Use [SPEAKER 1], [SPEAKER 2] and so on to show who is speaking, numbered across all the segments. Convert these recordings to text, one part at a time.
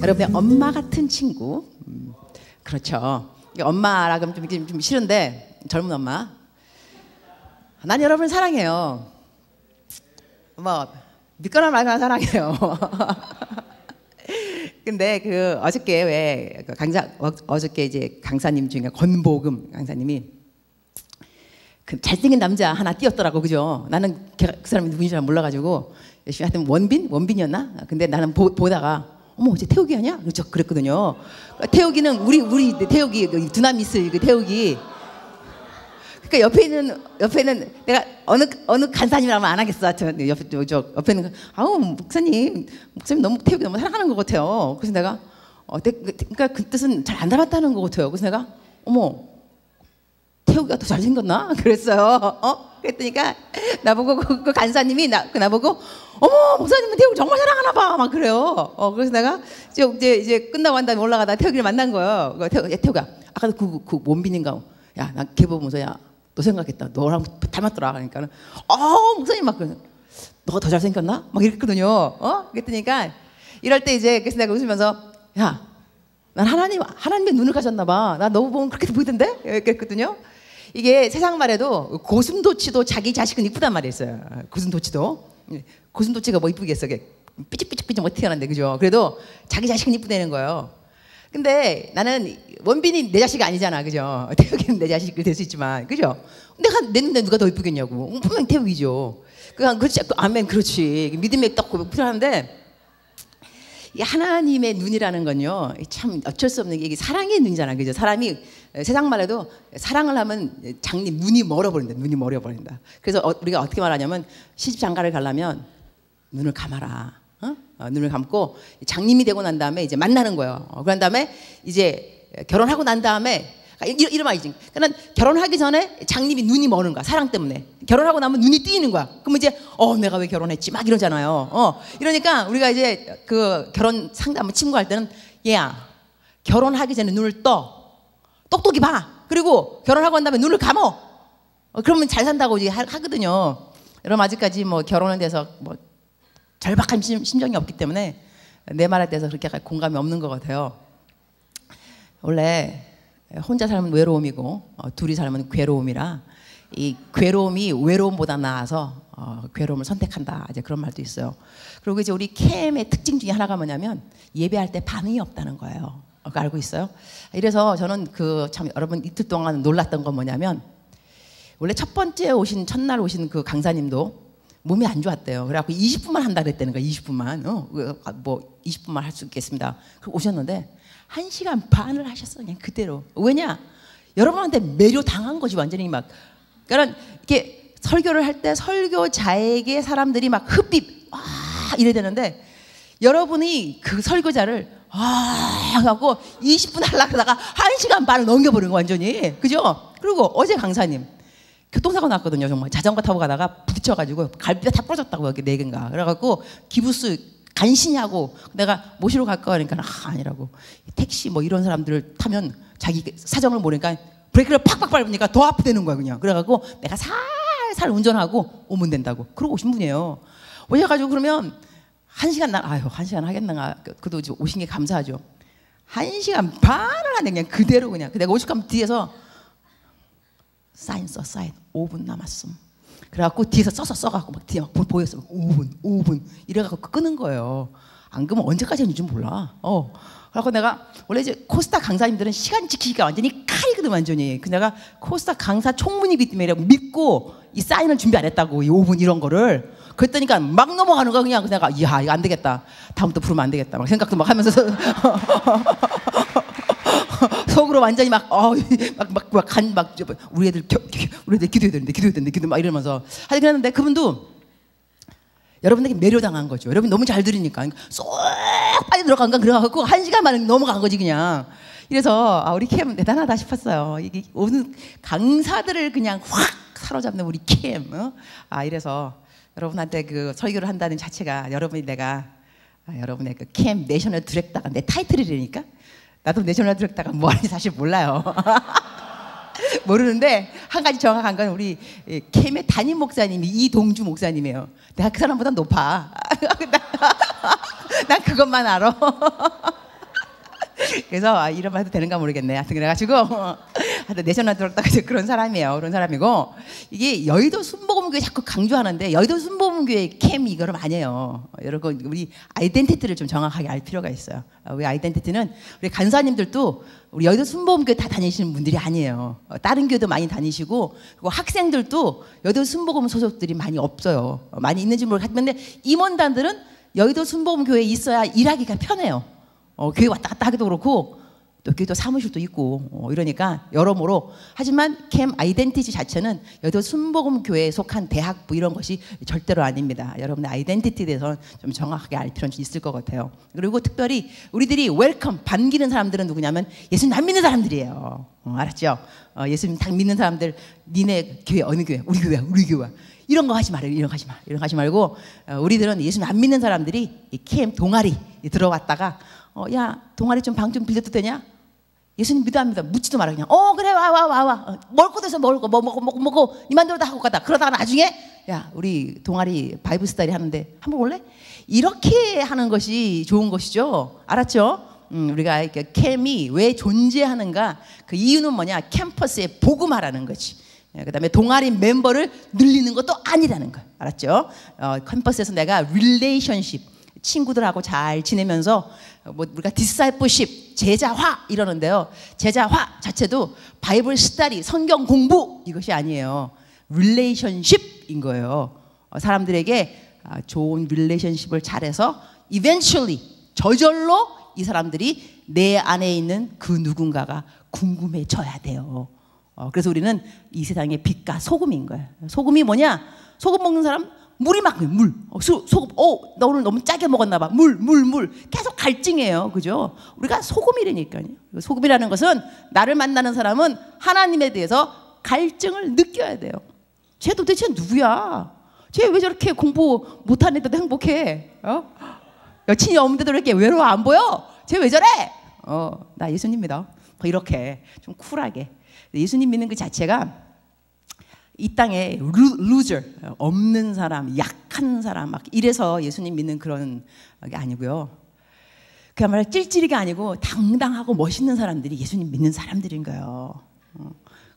[SPEAKER 1] 여러분의 엄마 같은 친구. 그렇죠. 엄마라 그러면 좀 싫은데, 젊은 엄마. 난 여러분을 사랑해요. 뭐 믿거나 말거나 사랑해요. 근데 그 어저께 왜 어저께 이제 강사님 중에 권보금 강사님이 그 잘생긴 남자 하나 띄었더라고, 그죠? 나는 그 사람이 누군지 잘 몰라가지고 열심히 하여튼 원빈이었나? 근데 나는 보다가 어머, 쟤 태욱이 아니야? 그랬거든요. 태욱이는 우리 태욱이 두나미스 그 태욱이. 그러니까 옆에는 내가 어느 간사님이라면 안 하겠어. 하여튼 옆에는 아우 목사님 너무 태욱이 너무 사랑하는 것 같아요. 그래서 내가 그러니까 그 뜻은 잘 안 닮았다는 것 같아요. 그래서 내가 어머 태욱이가 더 잘생겼나? 그랬어요. 그랬더니까 나보고 그 간사님이 나보고 어머 목사님은 태욱 정말 사랑하나 봐 막 그래요. 그래서 내가 이제 끝나고 난 다음에 올라가다 태욱이를 만난 거예요. 태욱아 아까도 그 원빈인가? 야 나 걔 보면서 야 너 생각했다. 너랑 닮았더라. 그러니까는 목사님 막 너가 더 잘생겼나? 막 이랬거든요. 그랬더니까 이럴 때 이제 그래서 내가 웃으면서 야 난 하나님의 눈을 가졌나 봐. 나 너 보면 그렇게 보이던데? 그랬거든요. 이게 세상 말에도 고슴도치도 자기 자식은 이쁘단 말이 있어요. 고슴도치가 뭐 이쁘겠어? 삐죽삐죽삐죽 뭐 튀어나는데, 그죠? 그래도 자기 자식은 이쁘다는 거예요. 근데 나는 원빈이 내 자식이 아니잖아, 그죠? 태욱이는 내 자식이 될 수 있지만, 그죠? 내 눈에 누가 더 이쁘겠냐고. 분명히 태욱이죠. 그렇지, 아멘, 그렇지. 믿음에 딱 필요한데, 이 하나님의 눈이라는 건요, 참 어쩔 수 없는 게 이게 사랑의 눈이잖아, 그죠? 사람이 세상 말에도 사랑을 하면 장님 눈이 멀어버린다. 그래서 우리가 어떻게 말하냐면 시집 장가를 가려면 눈을 감아라. 눈을 감고 장님이 되고 난 다음에 이제 만나는 거예요. 그런 다음에 이제 결혼하고 난 다음에 이런 말이지. 그러니까 결혼하기 전에 장님이 눈이 머는 거야. 사랑 때문에. 결혼하고 나면 눈이 뜨이는 거야. 그러면 이제 내가 왜 결혼했지? 막 이러잖아요. 이러니까 우리가 이제 그 결혼 상담 친구할 때는 얘야 결혼하기 전에 눈을 떠. 똑똑히 봐. 그리고 결혼하고 난 다음에 눈을 감어. 그러면 잘 산다고 이제 하거든요. 여러분 아직까지 뭐 결혼에 대해서 뭐 절박한 심정이 없기 때문에 내 말에 대해서 그렇게 공감이 없는 것 같아요. 원래 혼자 살면 외로움이고 둘이 살면 괴로움이라 이 괴로움이 외로움보다 나아서 괴로움을 선택한다. 이제 그런 말도 있어요. 그리고 이제 우리 캠의 특징 중에 하나가 뭐냐면 예배할 때 반응이 없다는 거예요. 그거 알고 있어요? 이래서 저는 참 여러분 이틀 동안 놀랐던 건 뭐냐면 원래 첫날 오신 그 강사님도 몸이 안 좋았대요. 그래갖고 20분만 한다 그랬다는 거야. 20분만. 뭐 20분만 할 수 있겠습니다. 그리고 오셨는데 1시간 반을 하셨어. 그냥 그대로. 왜냐? 여러분한테 매료 당한 거지 완전히 막. 그러니까 이렇게 설교를 할 때 설교자에게 사람들이 막 흡입 이래야 되는데 여러분이 그 설교자를 하고 20분 하려고 하다가 1시간 반을 넘겨버린 거 완전히. 그죠? 그리고 어제 강사님 교통사고 났거든요. 정말 자전거 타고 가다가 부딪혀가지고 갈비가 다 부러졌다고 여기 4개인가. 그래갖고 기부스 간신히 하고 내가 모시러 갈까 하니까 아니라고. 택시 뭐 이런 사람들을 타면 자기 사정을 모르니까 브레이크를 팍팍 밟으니까 더 아프다는 거야 그냥. 그래갖고 내가 살살 운전하고 오면 된다고. 그러고 오신 분이에요. 오셔가지고 그러면 1시간 1시간 하겠나. 그래도 오신 게 감사하죠. 1시간 반을 하네 그냥 그대로 그냥. 내가 오죽하면 뒤에서 사인 5분 남았음. 그래갖고 뒤에서 써갖고 막 뒤에 막 보였어. 5분 이래갖고 끄는 거예요. 안 그러면 언제까지 하는지 몰라. 그래갖고 내가 원래 이제 코스타 강사님들은 시간 지키기가 완전히 칼이거든 완전히. 그 내가 코스타 강사 총무님이기 때문에 믿고 이 사인을 준비 안 했다고 이 5분 이런 거를. 그랬더니까 막 넘어가는 거야 그냥. 내가 이야 이거 안 되겠다. 다음부터 부르면 안 되겠다. 막 생각도 막 하면서 속으로 완전히 우리 애들 기도해야 되는데 막 이러면서 하여튼 그랬는데 그분도 여러분에게 매료당한 거죠. 여러분 너무 잘 들으니까 쏙 빨리 들어간 거 그래갖고 1시간 만에 넘어간 거지 그냥. 이래서 우리 캠 대단하다 싶었어요. 이게 오늘 강사들을 그냥 확 사로잡는 우리 캠. 이래서 여러분한테 그 설교를 한다는 자체가 여러분의 그 캠 내셔널 디렉터가 내 타이틀이라니까. 나도 내셔널 디렉터가 뭐하는지 사실 몰라요. 모르는데 한 가지 정확한 건 우리 캠의 담임 목사님이 이동주 목사님이에요. 내가 그 사람보다 높아. 난 그것만 알아. 그래서 이런 말 해도 되는가 모르겠네. 하여튼 그래가지고 하여튼 내셔널 드럭다가 그런 사람이에요. 그런 사람이고 이게 여의도 순복음교회 자꾸 강조하는데 여의도 순복음교회 캠 이거를 많이 해요. 여러분 우리 아이덴티티를 좀 정확하게 알 필요가 있어요. 우리 아이덴티티는 우리 간사님들도 우리 여의도 순복음교회 다 다니시는 분들이 아니에요. 다른 교회도 많이 다니시고 그리고 학생들도 여의도 순복음 소속들이 많이 없어요. 많이 있는지 모르겠는데 임원단들은 여의도 순복음교회에 있어야 일하기가 편해요. 교회 왔다 갔다 하기도 그렇고 또 교회도 사무실도 있고 이러니까 여러모로 하지만 캠 아이덴티티 자체는 여의도 순복음교회에 속한 대학부 이런 것이 절대로 아닙니다. 여러분의 아이덴티티에 대해서는 좀 정확하게 알 필요는 있을 것 같아요. 그리고 특별히 우리들이 웰컴 반기는 사람들은 누구냐면 예수님 안 믿는 사람들이에요. 알았죠? 예수님 딱 믿는 사람들 니네 교회 어느 교회? 우리 교회야 우리 교회. 이런 거 하지 말아요. 이런 거 하지 마. 이런 거 하지 말고 우리들은 예수님 안 믿는 사람들이 이 캠 동아리 들어왔다가 야 동아리 좀 방 좀 빌려도 되냐? 예수님 믿어 안 믿어? 묻지도 마라 그냥 그래 와 먹을 것도 있어 먹을 거 뭐 먹고 이만대로 다 하고 가다 그러다가 나중에 야 우리 동아리 바이블 스타일이 하는데 한번 올래? 이렇게 하는 것이 좋은 것이죠. 알았죠? 우리가 이렇게 캠이 왜 존재하는가 그 이유는 뭐냐 캠퍼스에 복음하라는 거지. 그 다음에 동아리 멤버를 늘리는 것도 아니라는 거예요. 알았죠? 캠퍼스에서 내가 릴레이션십 친구들하고 잘 지내면서 우리가 디사이플십 제자화 이러는데요. 제자화 자체도 바이블 스터디 성경 공부 이것이 아니에요. 릴레이션십인 거예요. 사람들에게 좋은 릴레이션십을 잘해서 eventually 저절로 이 사람들이 내 안에 있는 그 누군가가 궁금해져야 돼요. 그래서 우리는 이 세상의 빛과 소금인 거예요. 소금이 뭐냐? 소금 먹는 사람 물이 막 물. 소금. 나 오늘 너무 짜게 먹었나 봐. 물. 계속 갈증해요. 그죠? 우리가 소금이라니까요. 소금이라는 것은 나를 만나는 사람은 하나님에 대해서 갈증을 느껴야 돼요. 쟤 도대체 누구야? 쟤 왜 저렇게 공부 못하는데도 행복해? 여친이 없는데도 이렇게 외로워 안 보여? 쟤 왜 저래? 나 예수님 믿어. 이렇게 좀 쿨하게. 예수님 믿는 그 자체가 이 땅에 루저 없는 사람, 약한 사람 막 이래서 예수님 믿는 그런 게 아니고요. 그야말로 찔찔이가 아니고 당당하고 멋있는 사람들이 예수님 믿는 사람들인 거예요.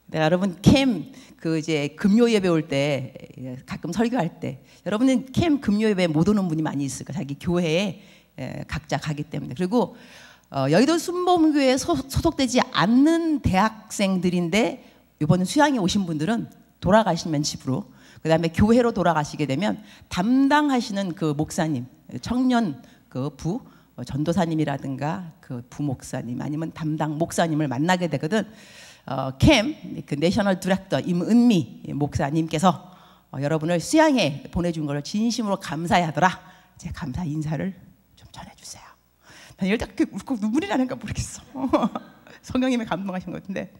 [SPEAKER 1] 내가 여러분 캠 그 이제 금요 예배 올 때 가끔 설교할 때 여러분은 캠 금요 예배 못 오는 분이 많이 있을 거예요. 자기 교회에 각자 가기 때문에. 그리고 여의도 순복음교회에 소속되지 않는 대학생들인데 이번 수양에 오신 분들은 돌아가시면 집으로 그 다음에 교회로 돌아가시게 되면 담당하시는 그 목사님 청년 그 부 전도사님이라든가 그 부목사님 아니면 담당 목사님을 만나게 되거든. 캠 그 내셔널 디렉터 임은미 목사님께서 여러분을 수양에 보내준 것을 진심으로 감사하더라. 제 감사 인사를 좀 전해주세요. 난 이럴 때 그렇게 울고 눈물이 나는가 모르겠어. 성령님이 감동하신 것 같은데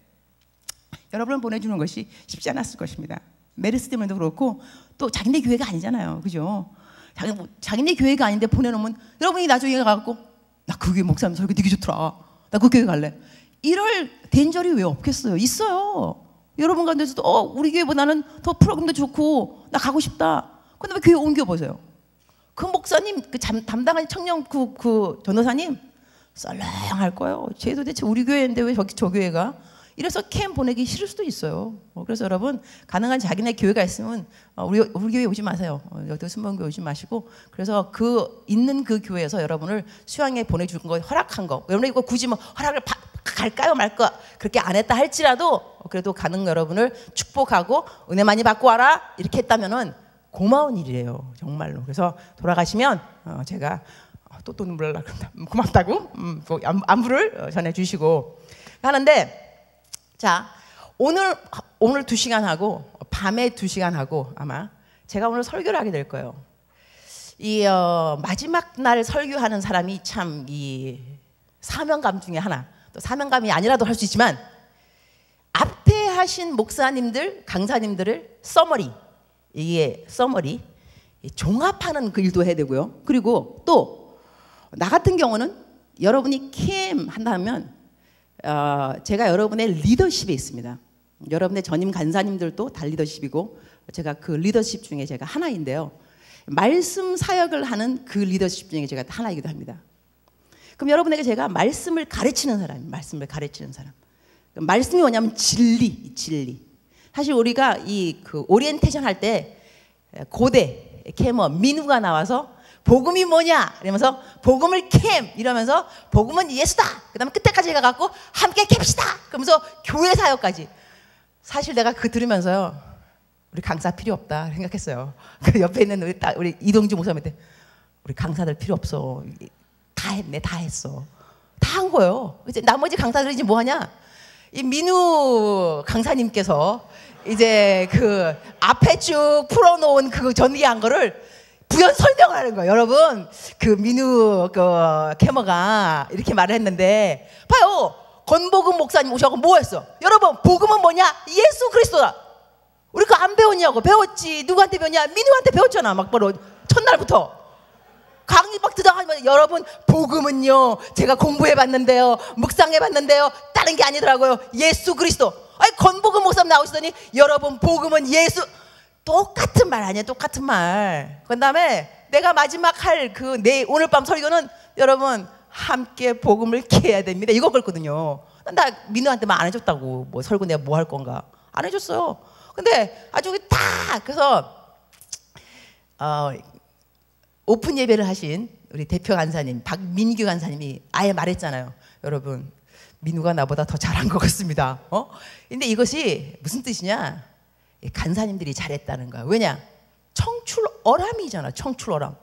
[SPEAKER 1] 여러분을 보내주는 것이 쉽지 않았을 것입니다. 메르스 때문에도 그렇고 또 자기네 교회가 아니잖아요. 그죠? 자기네 교회가 아닌데 보내놓으면 여러분이 나중에 가갖고 나 그 교회 목사님 설교 되게 좋더라. 나 그 교회 갈래. 이럴 된절이 왜 없겠어요? 있어요. 여러분 가운데서도 우리 교회보다는 더 프로그램도 좋고 나 가고 싶다. 근데 왜 교회 옮겨보세요? 그 목사님 그 담당한 청년 그 전도사님 썰렁할 거예요. 쟤 도대체 우리 교회인데 왜 저 교회가? 이래서 캠 보내기 싫을 수도 있어요. 그래서 여러분 가능한 자기네 교회가 있으면 우리 교회 오지 마세요. 여기 순복음교회 오지 마시고 그래서 그 있는 그 교회에서 여러분을 수양에 보내준 거 허락한 거 여러분 이거 굳이 뭐 허락을 갈까요 말까 그렇게 안 했다 할지라도 그래도 가는 여러분을 축복하고 은혜 많이 받고 와라 이렇게 했다면은 고마운 일이에요. 정말로. 그래서 돌아가시면 제가 또 눈물 날라 그런다. 고맙다고 안부를 전해주시고 하는데 자 오늘 2시간 하고 밤에 2시간 하고 아마 제가 오늘 설교를 하게 될 거예요. 이 마지막 날 설교하는 사람이 참 이 사명감 중에 하나 또 사명감이 아니라도 할 수 있지만 앞에 하신 목사님들 강사님들을 서머리 이게 서머리 종합하는 그 일도 해야 되고요. 그리고 또 나 같은 경우는 여러분이 캠 한다면 제가 여러분의 리더십에 있습니다. 여러분의 전임 간사님들도 다 리더십이고 제가 그 리더십 중에 제가 하나인데요. 말씀 사역을 하는 그 리더십 중에 제가 하나이기도 합니다. 그럼 여러분에게 제가 말씀을 가르치는 사람이에요. 말씀을 가르치는 사람. 말씀이 뭐냐면 진리, 진리. 사실 우리가 이 그 오리엔테이션 할 때 고대 캐머 민우가 나와서 복음이 뭐냐 이러면서 복음을 캠 이러면서 복음은 예수다. 그다음에 끝에까지 가갖고 함께 캡시다. 그러면서 교회 사역까지. 사실 내가 그거 들으면서요, 우리 강사 필요 없다 생각했어요. 그 옆에 있는 우리 이동주 목사님한테 우리 강사들 필요 없어. 다 했네, 다 했어. 다 한 거예요. 이제 나머지 강사들이 이제 뭐 하냐? 이 민우 강사님께서 이제 그 앞에 쭉 풀어놓은 그 전기한 거를 부연 설명을 하는 거예요. 여러분, 그 민우 그 캐머가 이렇게 말을 했는데, 봐요. 권복음 목사님 오셔서 뭐 했어? 여러분, 복음은 뭐냐? 예수 그리스도다. 우리 그거 안 배웠냐고. 배웠지. 누구한테 배웠냐? 민우한테 배웠잖아. 막 바로 첫날부터. 강의 막 듣다가 여러분, 복음은요, 제가 공부해봤는데요, 묵상해봤는데요, 다른 게 아니더라고요. 예수 그리스도. 아니, 권복음 목사님 나오시더니 여러분, 복음은 예수. 똑같은 말 아니에요. 똑같은 말. 그 다음에 내가 마지막 할 그 오늘 밤 설교는 여러분, 함께 복음을 캐야 됩니다. 이거 그랬거든요. 나 민우한테만 안 해줬다고. 뭐 설교 내가 뭐 할 건가. 안 해줬어요. 근데 아주 딱 그래서 오픈 예배를 하신 우리 대표 간사님 박민규 간사님이 아예 말했잖아요. 여러분, 민우가 나보다 더 잘한 것 같습니다. 근데 이것이 무슨 뜻이냐? 간사님들이 잘했다는 거야. 왜냐? 청출어람이잖아. 청출어람.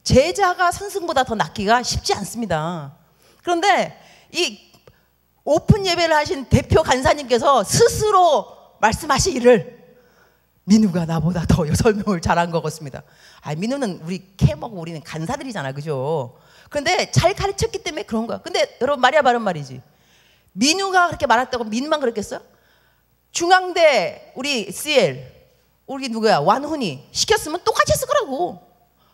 [SPEAKER 1] 제자가 선생보다 더 낫기가 쉽지 않습니다. 그런데 이 오픈 예배를 하신 대표 간사님께서 스스로 말씀하시기를 민우가 나보다 더 설명을 잘한 것 같습니다. 아, 민우는 우리 캐머고 우리는 간사들이잖아, 그죠? 그런데 잘 가르쳤기 때문에 그런 거야. 근데 여러분, 말이야 바른 말이지. 민우가 그렇게 말했다고 민우만 그랬겠어? 중앙대 우리 CL 우리 누구야 완훈이 시켰으면 똑같이 했을 거라고.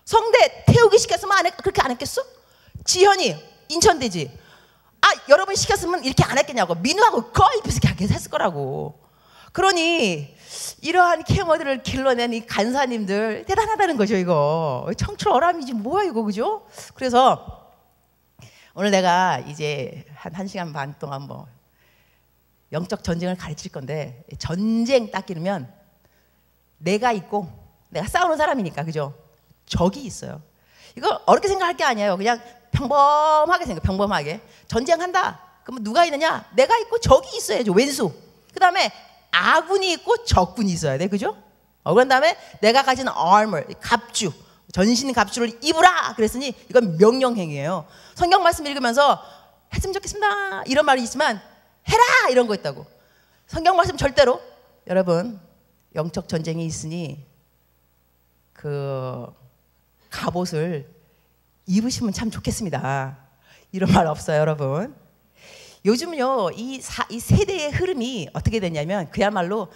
[SPEAKER 1] 성대 태우기 시켰으면 그렇게 안 했겠어? 지현이 인천대지. 아, 여러분 시켰으면 이렇게 안 했겠냐고. 민우하고 거의 비슷하게 했을 거라고. 그러니 이러한 캐머들을 길러낸 이 간사님들 대단하다는 거죠. 이거 청출어람이지 뭐야 이거, 그죠? 그래서 오늘 내가 이제 한 1시간 반 동안 뭐 영적 전쟁을 가르칠 건데, 전쟁 딱 기르면 내가 있고 내가 싸우는 사람이니까, 그죠? 적이 있어요. 이거 어렵게 생각할 게 아니에요. 그냥 평범하게 생각. 평범하게 전쟁한다. 그러면 누가 있느냐? 내가 있고 적이 있어야죠. 왼수. 그 다음에 아군이 있고 적군이 있어야 돼, 그죠? 그런 다음에 내가 가진 armor, 갑주, 전신 갑주를 입으라 그랬으니 이건 명령행위예요. 성경 말씀 읽으면서 했으면 좋겠습니다 이런 말이 있지만 해라 이런 거 있다고. 성경 말씀 절대로 여러분, 영적 전쟁이 있으니 그 갑옷을 입으시면 참 좋겠습니다 이런 말 없어요, 여러분. 요즘은요, 이 세대의 흐름이 어떻게 되냐면 그야말로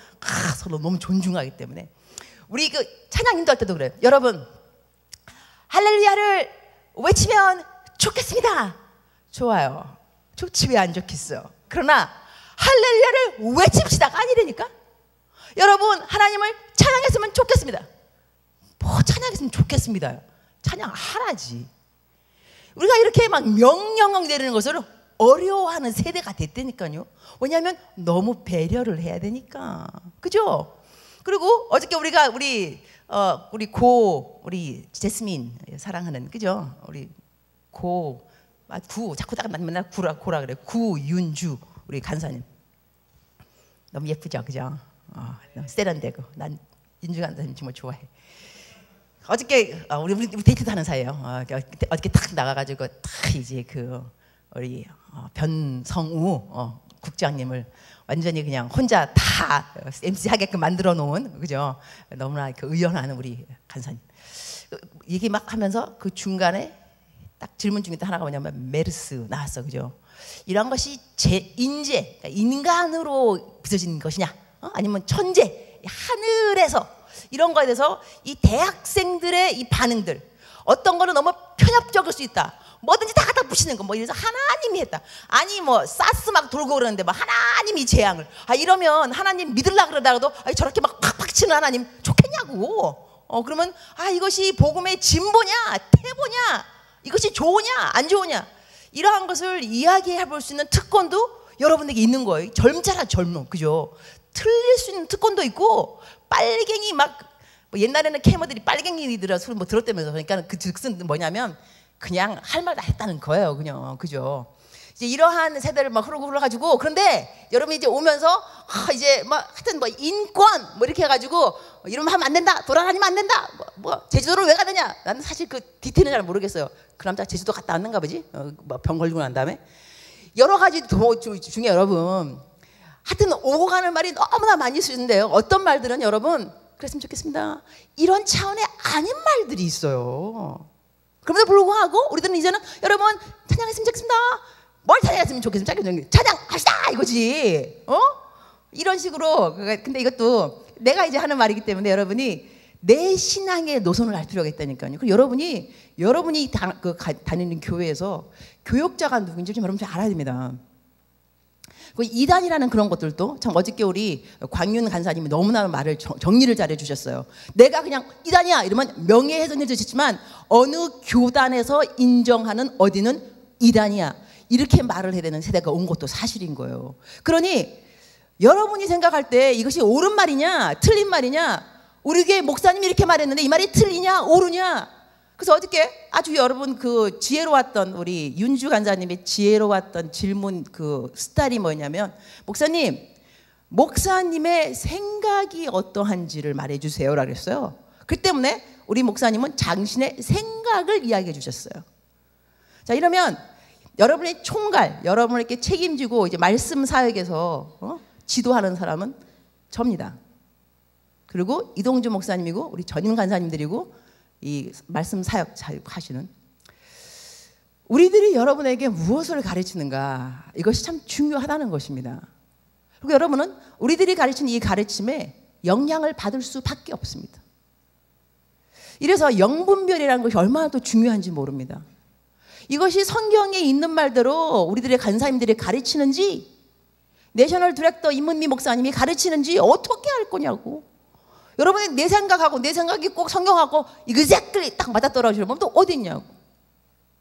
[SPEAKER 1] 서로 너무 존중하기 때문에 우리 그 찬양 인도할 때도 그래요. 여러분, 할렐루야를 외치면 좋겠습니다. 좋아요. 좋지 왜 안 좋겠어. 그러나 할렐루야를 외칩시다가 아니라니까. 여러분, 하나님을 찬양했으면 좋겠습니다. 뭐 찬양했으면 좋겠습니다. 찬양하라지. 우리가 이렇게 막 명령을 내리는 것을 어려워하는 세대가 됐다니까요. 왜냐하면 너무 배려를 해야 되니까, 그죠? 그리고 어저께 우리가 우리 제스민 사랑하는, 그죠? 우리 자꾸 맨날 고라 그래. 구윤주 우리 간사님 너무 예쁘죠, 그죠? 너무 세련되고 난 윤주 간사님 정말 좋아해. 어저께 우리 데이트도 하는 사이예요. 어저께 탁 나가가지고 탁 이제 우리 변성우 국장님을 완전히 그냥 혼자 다 MC 하게끔 만들어 놓은, 그죠? 너무나 의연한 우리 간사님 얘기 막 하면서 그 중간에 딱 질문 중에 또 하나가 뭐냐면 메르스 나왔어, 그죠? 이런 것이 인재, 그러니까 인간으로 빚어진 것이냐, 아니면 천재, 하늘에서 이런 거에 대해서 이 대학생들의 이 반응들, 어떤 거는 너무 편협적일 수 있다. 뭐든지 다 갖다 붙이는 거, 뭐 이래서 하나님이 했다. 아니 뭐 사스 막 돌고 그러는데 뭐 하나님이 재앙을. 이러면 하나님 믿으려고 그러다가도 저렇게 막 팍팍 치는 하나님 좋겠냐고. 그러면 이것이 복음의 진보냐 태보냐, 이것이 좋으냐 안 좋으냐. 이러한 것을 이야기해 볼 수 있는 특권도 여러분에게 있는 거예요. 젊잖아, 젊어. 그죠? 틀릴 수 있는 특권도 있고, 빨갱이 막, 뭐 옛날에는 캐머들이 빨갱이들아 소리 뭐 들었다면서. 그러니까 그 즉슨 뭐냐면, 그냥 할 말 다 했다는 거예요. 그냥. 그죠? 이제 이러한 세대를 막 흘러가지고, 그런데 여러분이 이제 오면서, 이제 막 하여튼 뭐 인권 뭐 이렇게 해가지고, 이러면 하면 안 된다, 돌아다니면 안 된다, 뭐 제주도를 왜 가느냐. 나는 사실 그 디테일은 잘 모르겠어요. 그 남자 제주도 갔다 왔는가 보지? 뭐 병 걸리고 난 다음에. 여러 가지 중에 여러분, 하여튼 오고 가는 말이 너무나 많이 쓰는데요. 어떤 말들은 여러분, 그랬으면 좋겠습니다, 이런 차원의 아닌 말들이 있어요. 그럼에도 불구하고 우리들은 이제는 여러분 찬양했으면 좋겠습니다. 뭘 찬양했으면 좋겠습니다. 찬양합시다 이거지. 이런 식으로. 근데 이것도 내가 이제 하는 말이기 때문에 여러분이 내 신앙의 노선을 알 필요가 있다니까요. 그리고 여러분이 다니는 교회에서 교역자가 누군지 좀 여러분 좀 알아야 됩니다. 그 이단이라는 그런 것들도 참 어저께 우리 광윤 간사님이 너무나 말을 정리를 잘해 주셨어요. 내가 그냥 이단이야 이러면 명예훼손을 주셨지만 어느 교단에서 인정하는 어디는 이단이야 이렇게 말을 해야 되는 세대가 온 것도 사실인 거예요. 그러니 여러분이 생각할 때 이것이 옳은 말이냐 틀린 말이냐, 우리 교회 목사님이 이렇게 말했는데 이 말이 틀리냐 옳으냐. 그래서 어저께 아주 여러분 그 지혜로웠던 우리 윤주 간사님의 지혜로웠던 질문 그 스타일이 뭐냐면, 목사님의 생각이 어떠한지를 말해주세요 라고 했어요. 그 때문에 우리 목사님은 당신의 생각을 이야기해 주셨어요. 자, 이러면 여러분의 총괄, 여러분을 이렇게 책임지고 이제 말씀 사역에서 지도하는 사람은 접니다. 그리고 이동주 목사님이고 우리 전임 간사님들이고 이 말씀 사역 하시는 우리들이 여러분에게 무엇을 가르치는가, 이것이 참 중요하다는 것입니다. 그리고 여러분은 우리들이 가르치는 이 가르침에 영향을 받을 수밖에 없습니다. 이래서 영분별이라는 것이 얼마나 또 중요한지 모릅니다. 이것이 성경에 있는 말대로 우리들의 간사님들이 가르치는지, 내셔널 디렉터 임문미 목사님이 가르치는지 어떻게 할 거냐고. 여러분이 내 생각하고 내 생각이 꼭 성경하고 exactly 딱 맞아떨어지는 또 어디 있냐고.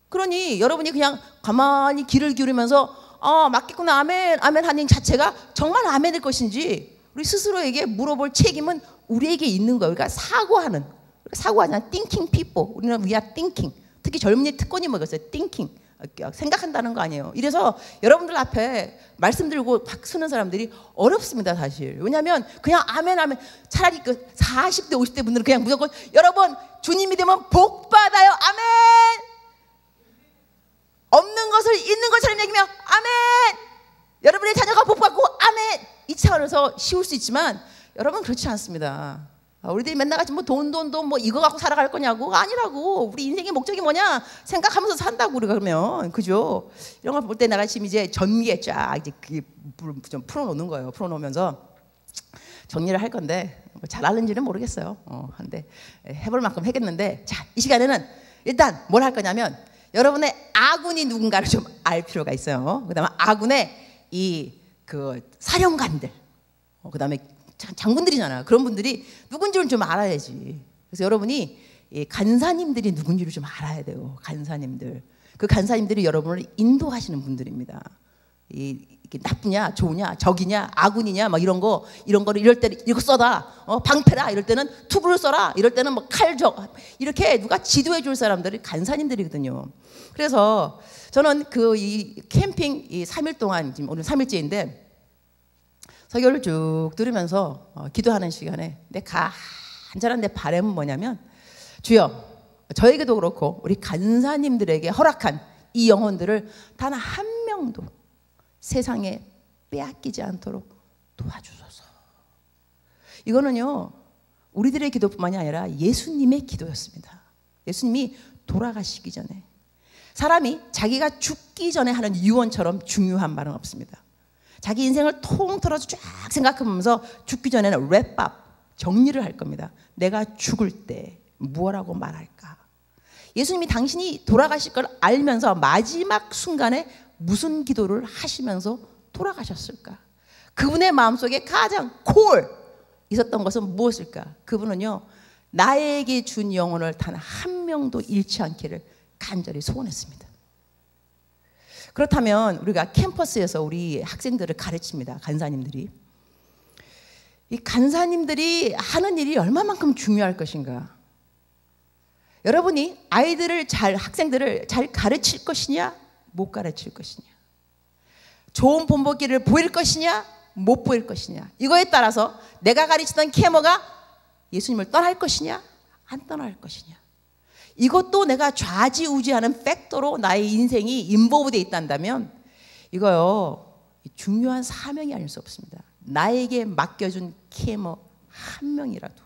[SPEAKER 1] 그러니 여러분이 그냥 가만히 귀를 기울이면서 맞겠구나 아멘 아멘 하는 자체가 정말 아멘일 것인지 우리 스스로에게 물어볼 책임은 우리에게 있는 거예요. 그러니까 사고하는 thinking people. 우리는 we are thinking. 특히 젊은이 특권이 뭐겠어요? thinking. 생각한다는 거 아니에요. 이래서 여러분들 앞에 말씀 들고 막 서는 사람들이 어렵습니다, 사실. 왜냐하면 그냥 아멘 아멘. 차라리 그 40대 50대 분들은 그냥 무조건 여러분 주님이 되면 복 받아요 아멘. 없는 것을 있는 것처럼 얘기하며 아멘. 여러분의 자녀가 복 받고 아멘. 이 차원에서 쉬울 수 있지만 여러분 그렇지 않습니다. 우리들이 맨날 같이 뭐 돈 뭐 이거 갖고 살아갈 거냐고. 아니라고. 우리 인생의 목적이 뭐냐 생각하면서 산다고. 우리가 그러면 그죠. 이런 걸 볼 때 내가 지금 이제 전미에 쫙 이제 좀 풀어놓는 거예요. 풀어놓으면서 정리를 할 건데 뭐 잘하는지는 모르겠어요. 한데 해볼 만큼 했겠는데, 자, 이 시간에는 일단 뭘 할 거냐면 여러분의 아군이 누군가를 좀 알 필요가 있어요. 그다음에 아군의 이 그 사령관들, 그다음에 장군들이잖아. 그런 분들이 누군지를 좀 알아야지. 그래서 여러분이 이 간사님들이 누군지를 좀 알아야 돼요. 간사님들. 그 간사님들이 여러분을 인도하시는 분들입니다. 이게 나쁘냐, 좋으냐, 적이냐, 아군이냐, 막 이런 거를 이럴 때 이거 써라, 방패라. 이럴 때는 투구를 써라. 이럴 때는 뭐 칼적. 이렇게 누가 지도해 줄 사람들이 간사님들이거든요. 그래서 저는 이 캠핑 이 3일 동안 지금 오늘 3일째인데. 설교를 쭉 들으면서 기도하는 시간에 내 간절한 내 바람은 뭐냐면, 주여 저에게도 그렇고 우리 간사님들에게 허락한 이 영혼들을 단 한 명도 세상에 빼앗기지 않도록 도와주소서. 이거는요 우리들의 기도뿐만이 아니라 예수님의 기도였습니다. 예수님이 돌아가시기 전에 사람이 자기가 죽기 전에 하는 유언처럼 중요한 말은 없습니다. 자기 인생을 통틀어서 쫙 생각하면서 죽기 전에는 랩업, 정리를 할 겁니다. 내가 죽을 때 무엇라고 말할까? 예수님이 당신이 돌아가실 걸 알면서 마지막 순간에 무슨 기도를 하시면서 돌아가셨을까? 그분의 마음속에 가장 콜 있었던 것은 무엇일까? 그분은요 나에게 준 영혼을 단 한 명도 잃지 않기를 간절히 소원했습니다. 그렇다면 우리가 캠퍼스에서 우리 학생들을 가르칩니다. 간사님들이. 이 간사님들이 하는 일이 얼마만큼 중요할 것인가. 여러분이 학생들을 잘 가르칠 것이냐, 못 가르칠 것이냐. 좋은 본보기를 보일 것이냐, 못 보일 것이냐. 이거에 따라서 내가 가르치던 케모가 예수님을 떠날 것이냐, 안 떠날 것이냐. 이것도 내가 좌지우지하는 팩터로 나의 인생이 인보브되어 있단다면 이거요, 중요한 사명이 아닐 수 없습니다. 나에게 맡겨준 케모 한 명이라도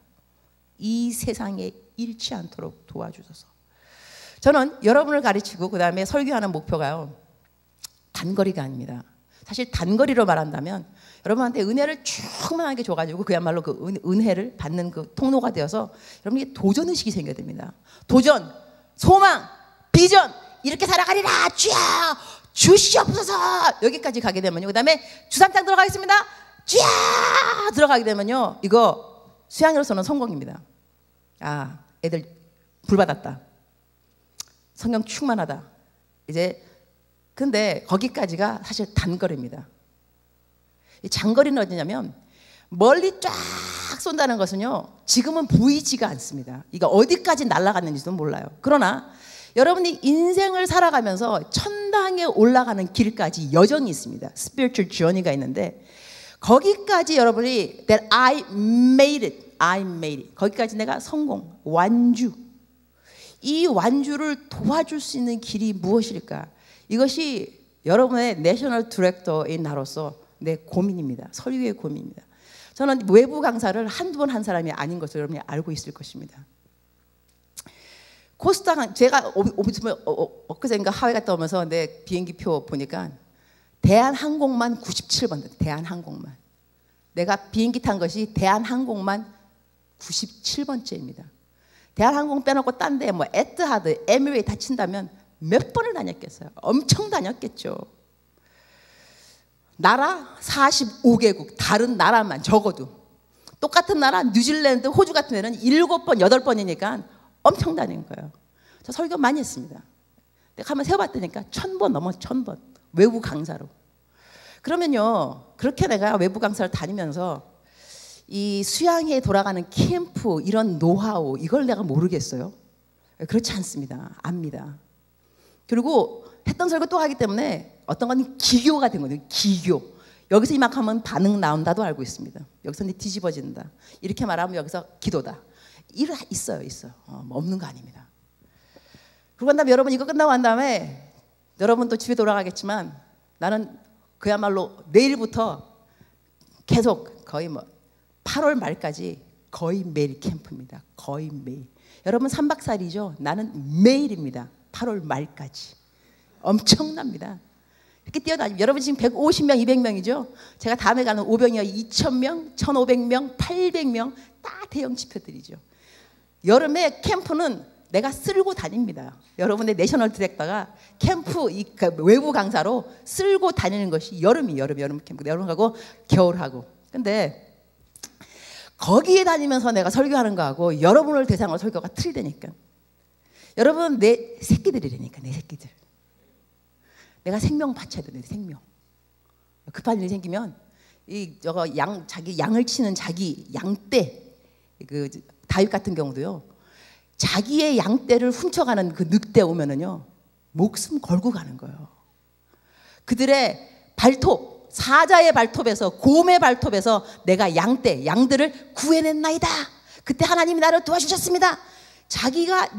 [SPEAKER 1] 이 세상에 잃지 않도록 도와주셔서. 저는 여러분을 가르치고 그 다음에 설교하는 목표가요, 단거리가 아닙니다. 사실 단거리로 말한다면 여러분한테 은혜를 충만하게 줘가지고 그야말로 그 은혜를 받는 그 통로가 되어서 여러분에게 도전의식이 생겨야 됩니다. 도전, 소망, 비전, 이렇게 살아가리라 주여 주시옵소서. 여기까지 가게 되면요, 그 다음에 주삼장 들어가겠습니다. 주여 들어가게 되면요, 이거 수양으로서는 성공입니다. 아, 애들 불 받았다, 성령 충만하다. 이제 근데 거기까지가 사실 단거리입니다. 장거리는 어디냐면 멀리 쫙 쏜다는 것은요, 지금은 보이지가 않습니다. 이거 어디까지 날아갔는지도 몰라요. 그러나 여러분이 인생을 살아가면서 천당에 올라가는 길까지 여정이 있습니다. spiritual journey가 있는데 거기까지 여러분이 that I made it. 거기까지 내가 성공, 완주. 이 완주를 도와줄 수 있는 길이 무엇일까? 이것이 여러분의 내셔널 디렉터인 나로서 내 고민입니다. 설교의 고민입니다. 저는 외부 강사를 한두 번 한 사람이 아닌 것을 여러분이 알고 있을 것입니다. 코스타, 제가 엊그제인가 하와이 갔다 오면서 내 비행기표 보니까 대한항공만 97번, 대한항공만. 내가 비행기 탄 것이 대한항공만 97번째입니다. 대한항공 빼놓고 딴 데 뭐 에트하드, 에미레이 다 친다면 몇 번을 다녔겠어요? 엄청 다녔겠죠. 나라 45개국, 다른 나라만 적어도. 똑같은 나라 뉴질랜드, 호주 같은 데는 7번, 8번이니까 엄청 다닌 거예요. 저 설교 많이 했습니다. 내가 한번 세어봤더니까 1000번 넘어 1000번. 외부 강사로. 그러면요, 그렇게 내가 외부 강사를 다니면서 이 수양회에 돌아가는 캠프, 이런 노하우, 이걸 내가 모르겠어요? 그렇지 않습니다. 압니다. 그리고 했던 설교 또 하기 때문에 어떤 건 기교가 된 거예요. 기교. 여기서 이만큼 하면 반응 나온다도 알고 있습니다. 여기서 뒤집어진다. 이렇게 말하면 여기서 기도다. 있어요. 뭐 없는 거 아닙니다. 그러고 난 다음에 여러분 이거 끝나고 난 다음에 여러분 또 집에 돌아가겠지만 나는 그야말로 내일부터 계속 거의 뭐 8월 말까지 거의 매일 캠프입니다. 거의 매일. 여러분 3박 4일이죠. 나는 매일입니다. 8월 말까지. 엄청납니다. 이렇게 뛰어다니면 여러분 지금 150명, 200명이죠. 제가 다음에 가는 오병이어 2000명, 1500명, 800명 다 대형 집회들이죠. 여름에 캠프는 내가 쓸고 다닙니다. 여러분의 내셔널 디렉터가 캠프 외부 강사로 쓸고 다니는 것이 여름 캠프. 여름하고 겨울하고. 근데 거기에 다니면서 내가 설교하는 거하고 여러분을 대상으로 설교가 틀리다니까. 여러분 내 새끼들이라니까. 내 새끼들. 내가 생명 바쳐야 돼. 내 생명. 급한 일이 생기면 자기 양을 치는 자기 양떼, 그 다윗 같은 경우도요, 자기의 양떼를 훔쳐가는 그 늑대 오면은요, 목숨 걸고 가는 거예요. 그들의 발톱, 사자의 발톱에서, 곰의 발톱에서 내가 양들을 구해냈나이다. 그때 하나님이 나를 도와주셨습니다.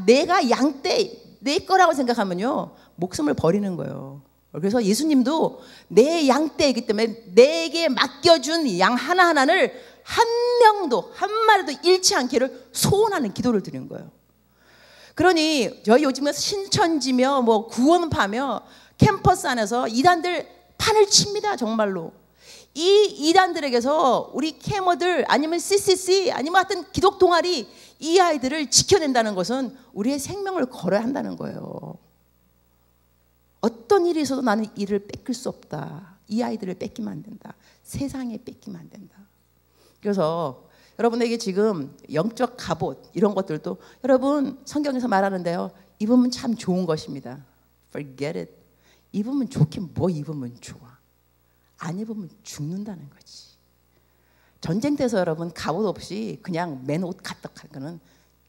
[SPEAKER 1] 내가 양떼, 내 거라고 생각하면요, 목숨을 버리는 거예요. 그래서 예수님도 내 양떼이기 때문에 내게 맡겨준 양 하나하나를 한 명도, 한 마리도 잃지 않기를 소원하는 기도를 드리는 거예요. 그러니 저희 요즘에 신천지며 뭐 구원파며 캠퍼스 안에서 이단들 판을 칩니다. 정말로. 이 이단들에게서 우리 캐머들 아니면 CCC 아니면 하여튼 기독 동아리 이 아이들을 지켜낸다는 것은 우리의 생명을 걸어야 한다는 거예요. 어떤 일이 있어도 나는 이를 뺏길 수 없다. 이 아이들을 뺏기면 안 된다. 세상에 뺏기면 안 된다. 그래서 여러분에게 지금 영적 갑옷 이런 것들도 여러분 성경에서 말하는데요, 입으면 참 좋은 것입니다. Forget it. 입으면 좋긴 뭐 입으면 좋아. 안 입으면 죽는다는 거지. 전쟁터에서 여러분 갑옷 없이 그냥 맨 옷 가득한 거는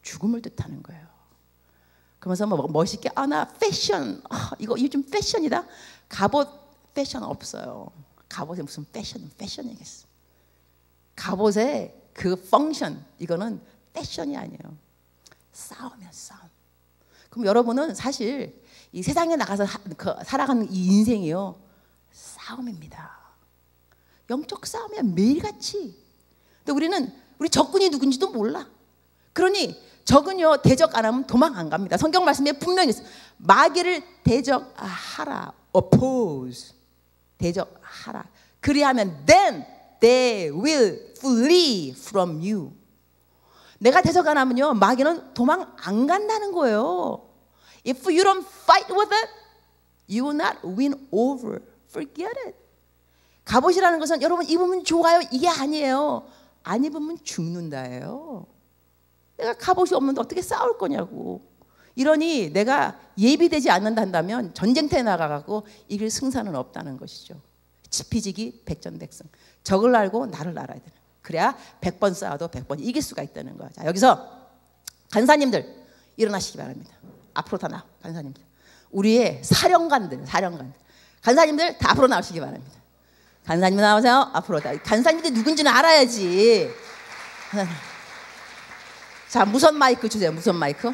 [SPEAKER 1] 죽음을 뜻하는 거예요. 그러면서 뭐 멋있게 나 패션 이거 요즘 패션이다. 갑옷 패션 없어요. 갑옷에 무슨 패션이겠어. 갑옷의 그 펑션 이거는 패션이 아니에요. 싸움이야 싸움. 그럼 여러분은 사실 이 세상에 나가서 살아가는 이 인생이요 싸움입니다. 영적 싸움이야 매일같이. 근데 우리 적군이 누군지도 몰라. 그러니 적은요 대적 안 하면 도망 안 갑니다. 성경 말씀에 분명히 있어요. 마귀를 대적하라. oppose. 대적하라. 그리하면 then they will flee from you. 내가 대적 안 하면요 마귀는 도망 안 간다는 거예요. If you don't fight with it, you will not win over. Forget it. 갑옷이라는 것은 여러분 입으면 좋아요 이게 아니에요. 안 입으면 죽는다예요. 내가 갑옷이 없는데 어떻게 싸울 거냐고. 이러니 내가 예비되지 않는다면 전쟁터에 나가고 이길 승산은 없다는 것이죠. 지피지기 백전백승. 적을 알고 나를 알아야 되는. 그래야 100번 싸워도 100번 이길 수가 있다는 거야. 자, 여기서 간사님들 일어나시기 바랍니다. 앞으로 다 나와. 간사님들. 우리의 사령관들. 간사님들 다 앞으로 나오시기 바랍니다. 간사님 나오세요. 앞으로 다. 간사님들이 누군지는 알아야지. 자, 무선 마이크 주세요. 무선 마이크.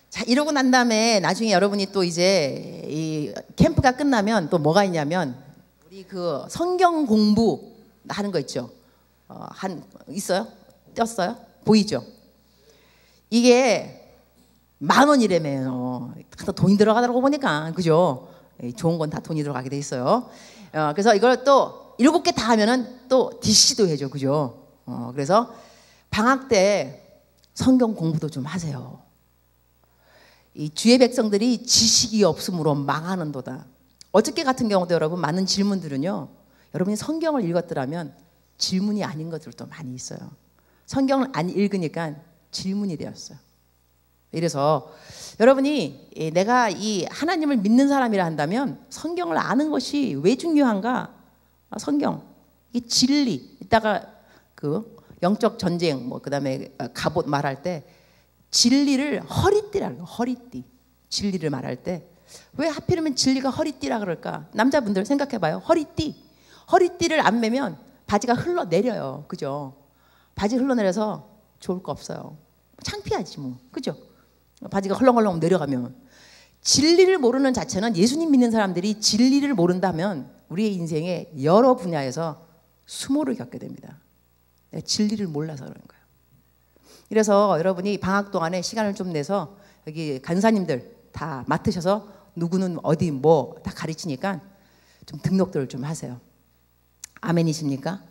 [SPEAKER 1] 자, 이러고 난 다음에 나중에 여러분이 또 이제 이 캠프가 끝나면 또 뭐가 있냐면 우리 그 성경 공부 하는 거 있죠. 있어요? 떴어요? 보이죠? 이게 10,000원이라며요. 다 돈이 들어가더라고 보니까. 그죠? 좋은 건 다 돈이 들어가게 돼 있어요. 그래서 이걸 또 7개 다 하면은 또 DC도 해줘. 그죠? 그래서 방학 때 성경 공부도 좀 하세요. 이 주의 백성들이 지식이 없으므로 망하는도다. 어저께 같은 경우도 여러분 많은 질문들은요. 여러분이 성경을 읽었더라면 질문이 아닌 것들도 많이 있어요. 성경을 안 읽으니까 질문이 되었어요. 이래서 여러분이 내가 이 하나님을 믿는 사람이라 한다면 성경을 아는 것이 왜 중요한가? 성경, 이 진리. 이따가 그 영적 전쟁, 뭐 그다음에 갑옷 말할 때 진리를 허리띠라고 해요. 허리띠. 진리를 말할 때 왜 하필이면 진리가 허리띠라 그럴까? 남자분들 생각해봐요. 허리띠를 안 매면 바지가 흘러내려요. 그죠? 바지 흘러내려서 좋을 거 없어요. 창피하지 뭐. 그죠? 바지가 헐렁헐렁 내려가면. 진리를 모르는 자체는 예수님 믿는 사람들이 진리를 모른다면 우리의 인생에 여러 분야에서 수모를 겪게 됩니다. 내가 진리를 몰라서 그런 거예요. 그래서 여러분이 방학 동안에 시간을 좀 내서 여기 간사님들 다 맡으셔서 누구는 어디 뭐 다 가르치니까 좀 등록들을 좀 하세요. 아멘이십니까?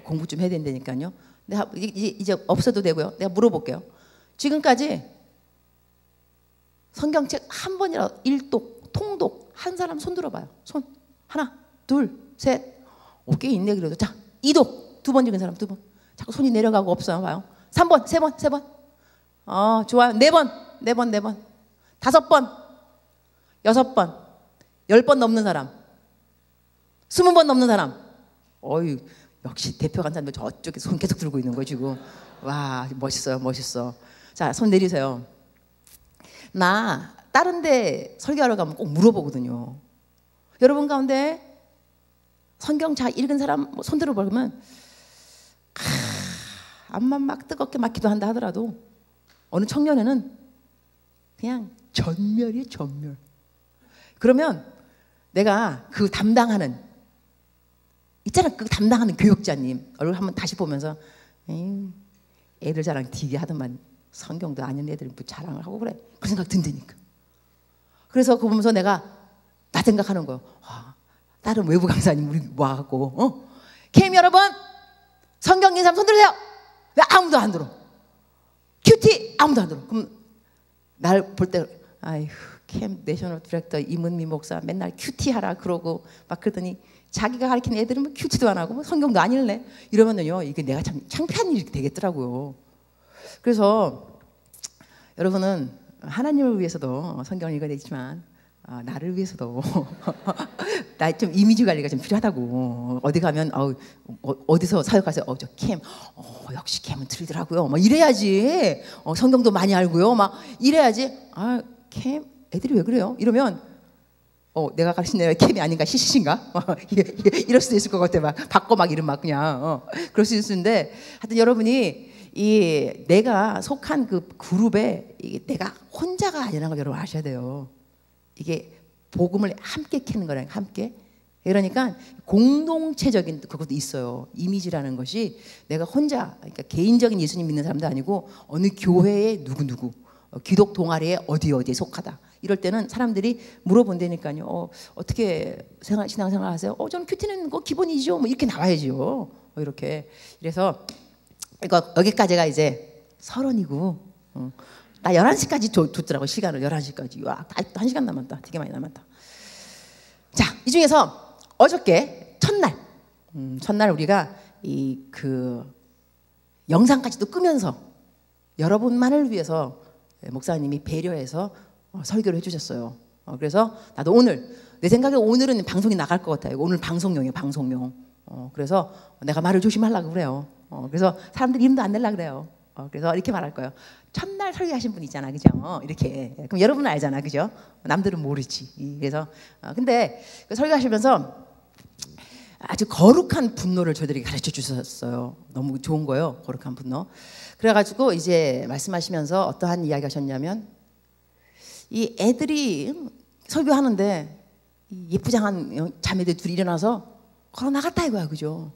[SPEAKER 1] 공부 좀 해야 된다니까요. 내가 이제 없어도 되고요. 내가 물어볼게요. 지금까지 성경책 한 번이라도 일독, 통독 한 사람 손 들어봐요. 손. 하나, 둘, 셋. 꽤 있네 그래도. 자, 2독. 2번 읽은 사람 2번. 자꾸 손이 내려가고 없어요. 봐요. 3번, 3번, 3번. 좋아요. 4번, 4번, 4번. 5번, 6번, 10번 넘는 사람. 20번 넘는 사람. 어이, 역시 대표 간사님들 저쪽에 손 계속 들고 있는 거 지금. 와, 멋있어요, 멋있어. 자, 손 내리세요. 나 다른 데 설교하러 가면 꼭 물어보거든요. 여러분 가운데 성경 잘 읽은 사람 손 들어보면 앞만 막 뜨겁게 막 기도한다 하더라도 어느 청년에는 그냥 전멸이에요, 전멸. 그러면 내가 그 담당하는 있잖아, 그 담당하는 교육자님 얼굴 한번 다시 보면서 애들 자랑 되게 하더만 성경도 아닌 애들이 뭐 자랑을 하고 그래. 그 생각 든다니까. 그래서 그거 보면서 내가 나 생각하는 거예요. 다른 외부 강사님 우리 와갖고 캠 여러분 성경 읽는 사람 손 들으세요. 왜 아무도 안 들어? 큐티 아무도 안 들어. 그럼 날 볼 때 아휴 캠 내셔널 디렉터 임은미 목사 맨날 큐티 하라 그러고 막 그러더니 자기가 가르치는 애들은 뭐 큐티도 안 하고 뭐 성경도 안 읽네. 이러면은요 이게 내가 참 창피한 일이 되겠더라고요. 그래서 여러분은 하나님을 위해서도 성경을 읽어야 되지만 나를 위해서도 나 좀 이미지 관리가 좀 필요하다고. 어디 가면 어디서 사역 가서 저 캠 역시 캠은 틀리더라고요. 막 이래야지. 성경도 많이 알고요. 막 이래야지. 캠 애들이 왜 그래요? 이러면 내가 가르치는 캠이 아닌가 시시신가? 이럴 수도 있을 것 같아. 막 바꿔 막 이름 막 그냥 그럴 수 있는데 하여튼 여러분이 내가 속한 그 그룹에 내가 혼자가 아니라는 걸 여러분 아셔야 돼요. 이게 복음을 함께 캐는 거라는 함께. 그러니까 공동체적인 그것도 있어요. 이미지라는 것이 내가 혼자 그러니까 개인적인 예수님 믿는 사람도 아니고 어느 교회에 누구 기독 동아리에 어디에 속하다. 이럴 때는 사람들이 물어본다니까요. 어떻게 신앙생활 하세요? 저는 큐티는 거 기본이죠. 뭐 이렇게 나와야죠. 이렇게. 그래서 이거 여기까지가 이제 서론이고 나 11시까지 줬더라고. 시간을 11시까지. 와, 아직도 1시간 남았다. 되게 많이 남았다. 자, 이 중에서 어저께 첫날 우리가 그 영상까지도 끄면서 여러분만을 위해서 목사님이 배려해서 설교를 해주셨어요. 그래서 나도 오늘 내 생각에 오늘은 방송이 나갈 것 같아요. 오늘 방송용이에요. 방송용. 그래서 내가 말을 조심하려고 그래요. 그래서 사람들 이름도 안 내려고 그래요. 그래서 이렇게 말할 거예요. 첫날 설교하신 분 있잖아, 그죠? 이렇게. 그럼 여러분은 알잖아, 그죠? 남들은 모르지. 그래서 근데 그 설교하시면서 아주 거룩한 분노를 저희들에게 가르쳐 주셨어요. 너무 좋은 거예요, 거룩한 분노. 그래가지고 이제 말씀하시면서 어떠한 이야기 하셨냐면 이 애들이 설교하는데 예쁘장한 자매들 둘이 일어나서 걸어 나갔다 이거야, 그죠?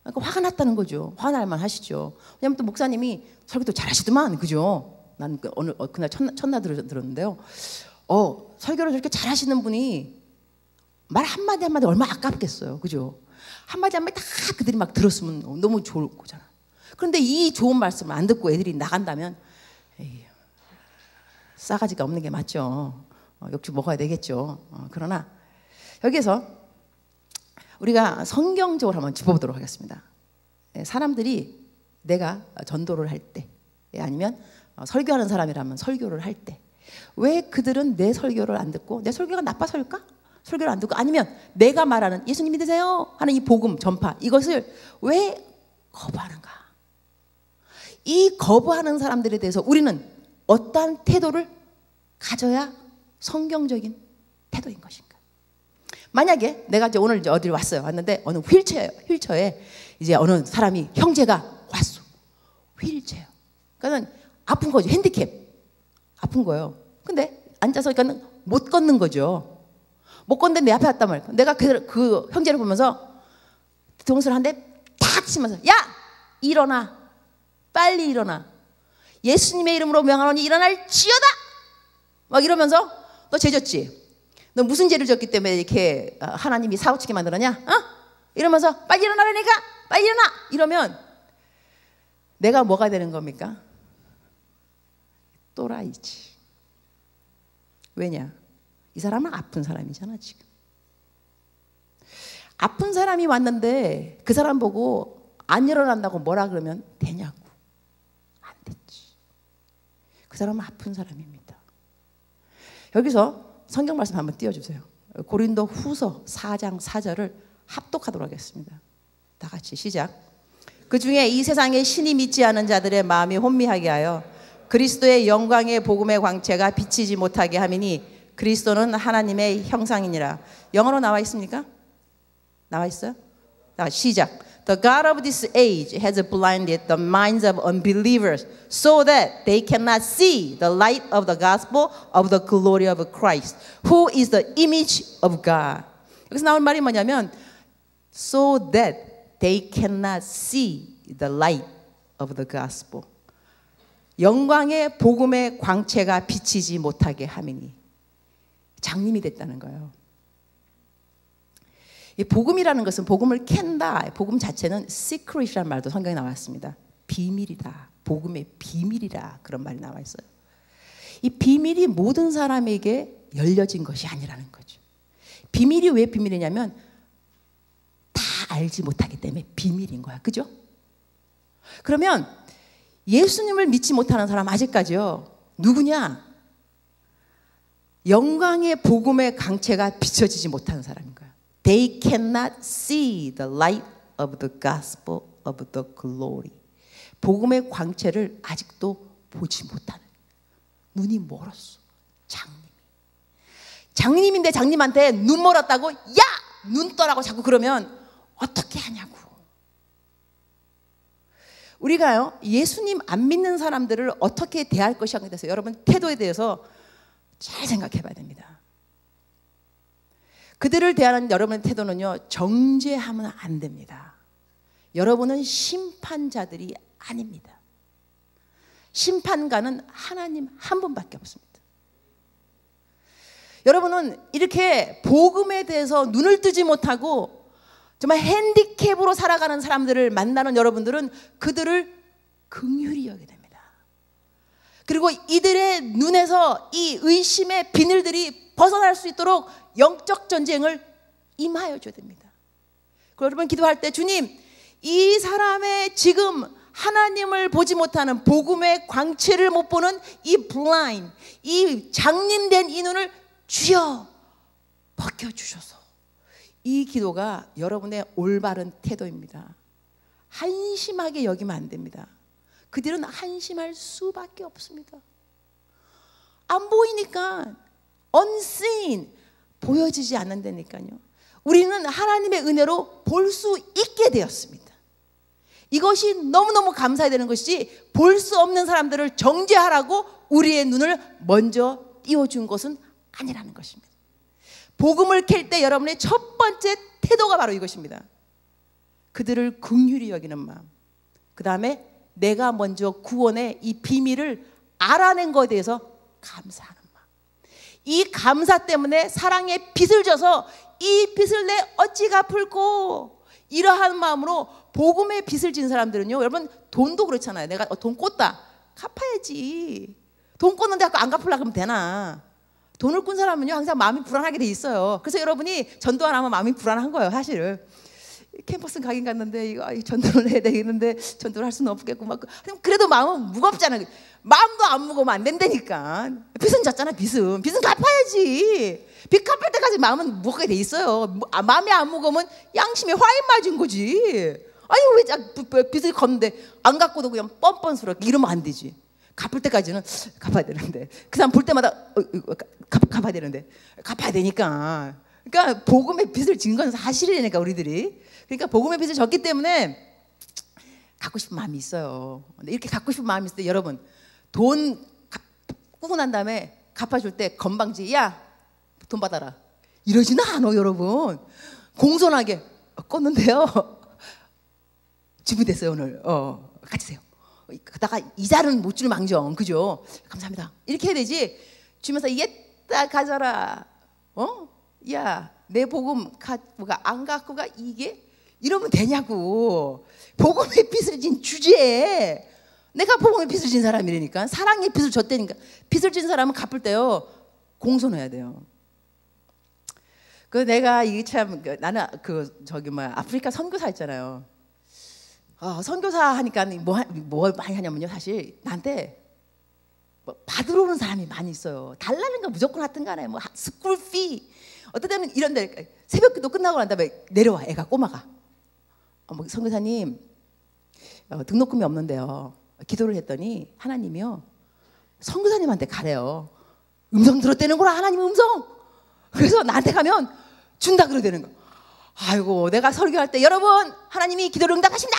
[SPEAKER 1] 그러니까 화가 났다는 거죠. 화날만 하시죠. 왜냐면 또 목사님이 설교도 잘하시더만, 그죠? 난 오늘 그날 첫날 들었는데요. 설교를 저렇게 잘하시는 분이 말 한마디 한마디 얼마나 아깝겠어요, 그죠? 한마디 한마디 다 그들이 막 들었으면 너무 좋을 거잖아. 그런데 이 좋은 말씀을 안 듣고 애들이 나간다면 싸가지가 없는 게 맞죠. 욕좀 먹어야 되겠죠. 그러나 여기에서 우리가 성경적으로 한번 짚어보도록 하겠습니다. 사람들이 내가 전도를 할 때 아니면 설교하는 사람이라면 설교를 할 때 왜 그들은 내 설교를 안 듣고 내 설교가 나빠서일까? 설교를 안 듣고 아니면 내가 말하는 예수님 믿으세요 하는 이 복음 전파 이것을 왜 거부하는가? 이 거부하는 사람들에 대해서 우리는 어떠한 태도를 가져야 성경적인 태도인 것인가? 만약에 내가 이제 오늘 어디 왔는데 어느 휠체어에 이제 어느 사람이 형제가 왔어. 휠체어. 그러니까 아픈 거죠. 핸디캡. 아픈 거예요. 근데 앉아서 그러니까 못 걷는 거죠. 못 걷는데 내 앞에 왔단 말이야. 내가 그 형제를 보면서 동수를 한 대 탁 치면서 야! 일어나. 빨리 일어나. 예수님의 이름으로 명하노니 일어날지어다. 막 이러면서 너 죄 졌지? 너 무슨 죄를 졌기 때문에 이렇게 하나님이 사고치게 만들었냐? 이러면서 빨리 일어나라니까. 빨리 일어나. 이러면 내가 뭐가 되는 겁니까? 또라이지. 왜냐? 이 사람은 아픈 사람이잖아 지금. 아픈 사람이 왔는데 그 사람 보고 안 일어난다고 뭐라 그러면 되냐고. 안 됐지. 그 사람은 아픈 사람입니다. 여기서 성경 말씀 한번 띄워주세요. 고린도 후서 4장 4절을 합독하도록 하겠습니다. 다 같이 시작. 그 중에 이 세상에 신이 믿지 않은 자들의 마음이 혼미하게 하여 그리스도의 영광의 복음의 광채가 비치지 못하게 함이니 그리스도는 하나님의 형상이니라. 영어로 나와 있습니까? 나와 있어요? 시작. The God of this age has blinded the minds of unbelievers so that they cannot see the light of the gospel of the glory of Christ, who is the image of God. 여기서 나온 말이 뭐냐면 so that they cannot see the light of the gospel. 영광의 복음의 광채가 비치지 못하게 함이니 장님이 됐다는 거예요. 이 복음이라는 것은 복음을 캔다. 복음 자체는 secret이라는 말도 성경에 나왔습니다. 비밀이다. 복음의 비밀이라 그런 말이 나와 있어요. 이 비밀이 모든 사람에게 열려진 것이 아니라는 거죠. 비밀이 왜 비밀이냐면 다 알지 못하기 때문에 비밀인 거야. 그죠? 그러면 예수님을 믿지 못하는 사람 아직까지요. 누구냐? 영광의 복음의 광채가 비춰지지 못하는 사람인 거예요. They cannot see the light of the gospel of the glory. 복음의 광채를 아직도 보지 못하는, 눈이 멀었어. 장님인데 장님한테 눈 멀었다고 야! 눈 떠라고 자꾸 그러면 어떻게 하냐고. 우리가요, 예수님 안 믿는 사람들을 어떻게 대할 것이냐에 대해서 여러분 태도에 대해서 잘 생각해 봐야 됩니다. 그들을 대하는 여러분의 태도는요, 정죄하면 안 됩니다. 여러분은 심판자들이 아닙니다. 심판가는 하나님 한 분밖에 없습니다. 여러분은 이렇게 복음에 대해서 눈을 뜨지 못하고 정말 핸디캡으로 살아가는 사람들을 만나는 여러분들은 그들을 긍휼히 여기게 됩니다. 그리고 이들의 눈에서 이 의심의 비늘들이 벗어날 수 있도록 영적 전쟁을 임하여 줘야 됩니다. 그리고 여러분 기도할 때 주님, 이 사람의 지금 하나님을 보지 못하는 복음의 광채를 못 보는 이 블라인드, 이 장님된 이 눈을 주여 벗겨주셔서. 이 기도가 여러분의 올바른 태도입니다. 한심하게 여기면 안 됩니다. 그들은 한심할 수밖에 없습니다. 안 보이니까, unseen, 보여지지 않는다니까요. 우리는 하나님의 은혜로 볼 수 있게 되었습니다. 이것이 너무너무 감사해야 되는 것이지, 볼 수 없는 사람들을 정죄하라고 우리의 눈을 먼저 띄워준 것은 아니라는 것입니다. 복음을 캘 때 여러분의 첫 번째 태도가 바로 이것입니다. 그들을 긍휼히 여기는 마음. 그 다음에 내가 먼저 구원의 이 비밀을 알아낸 것에 대해서 감사하는 마음. 이 감사 때문에 사랑의 빚을 져서 이 빚을 내 어찌 갚을꼬, 이러한 마음으로 복음의 빚을 진 사람들은요, 여러분 돈도 그렇잖아요. 내가 돈 꿨다, 갚아야지. 돈 꿨는데 안 갚으려고 하면 되나? 돈을 꾼 사람은요 항상 마음이 불안하게 돼 있어요. 그래서 여러분이 전도 안 하면 마음이 불안한 거예요. 사실은 캠퍼스 가긴 갔는데 이거 전도를 해야 되겠는데 전도를 할 수는 없겠고 막 그래도 마음은 무겁잖아요. 마음도 안 무거우면 안 된다니까. 빚은 졌잖아. 빚은 갚아야지. 빚 갚을 때까지 마음은 무겁게 돼 있어요. 마음이 안 무거우면 양심에 화인 맞은 거지. 아니 왜 빚을 걷는데 안 갚고도 그냥 뻔뻔스럽게 이러면 안 되지. 갚을 때까지는 갚아야 되는데, 그 사람 볼 때마다 갚아야 되는데, 갚아야 되니까. 그러니까 복음의 빚을 진 건 사실이니까 우리들이. 그러니까 복음의 빚을 졌기 때문에 갖고 싶은 마음이 있어요. 근데 이렇게 갖고 싶은 마음이 있을 때 여러분, 돈 꾸고 난 다음에 갚아줄 때 건방지, 야, 돈 받아라, 이러지는 않아. 여러분 공손하게 껐는데요, 준비됐어요 오늘, 가지세요. 그다가 이자는 못 줄 망정, 그죠? 감사합니다. 이렇게 해야 되지. 주면서 얘다 가져라. 야, 내 복음 안 갖고 가, 이게 이러면 되냐고. 복음의 빚을 진 주제에 내가 복음의 빚을 진 사람이라니까. 사랑의 빚을 졌다니까. 빚을 진 사람은 갚을 때요 공손해야 돼요. 내가 이게 참, 나는 아프리카 선교사 했잖아요. 선교사 하니까 뭐 많이 하냐면요, 사실 나한테 받으러 오는 사람이 많이 있어요. 달라는 거 무조건 하여튼 간에 뭐 스쿨 피, 어떨 때는 이런데 새벽기도 끝나고 난 다음에 내려와, 애가 꼬마가. 선교사님, 등록금이 없는데요. 기도를 했더니 하나님이요 선교사님한테 가래요. 음성 들었다는 거라, 하나님 음성. 그래서 나한테 가면 준다 그러다는 거. 아이고, 내가 설교할 때 여러분 하나님이 기도를 응답하십니다,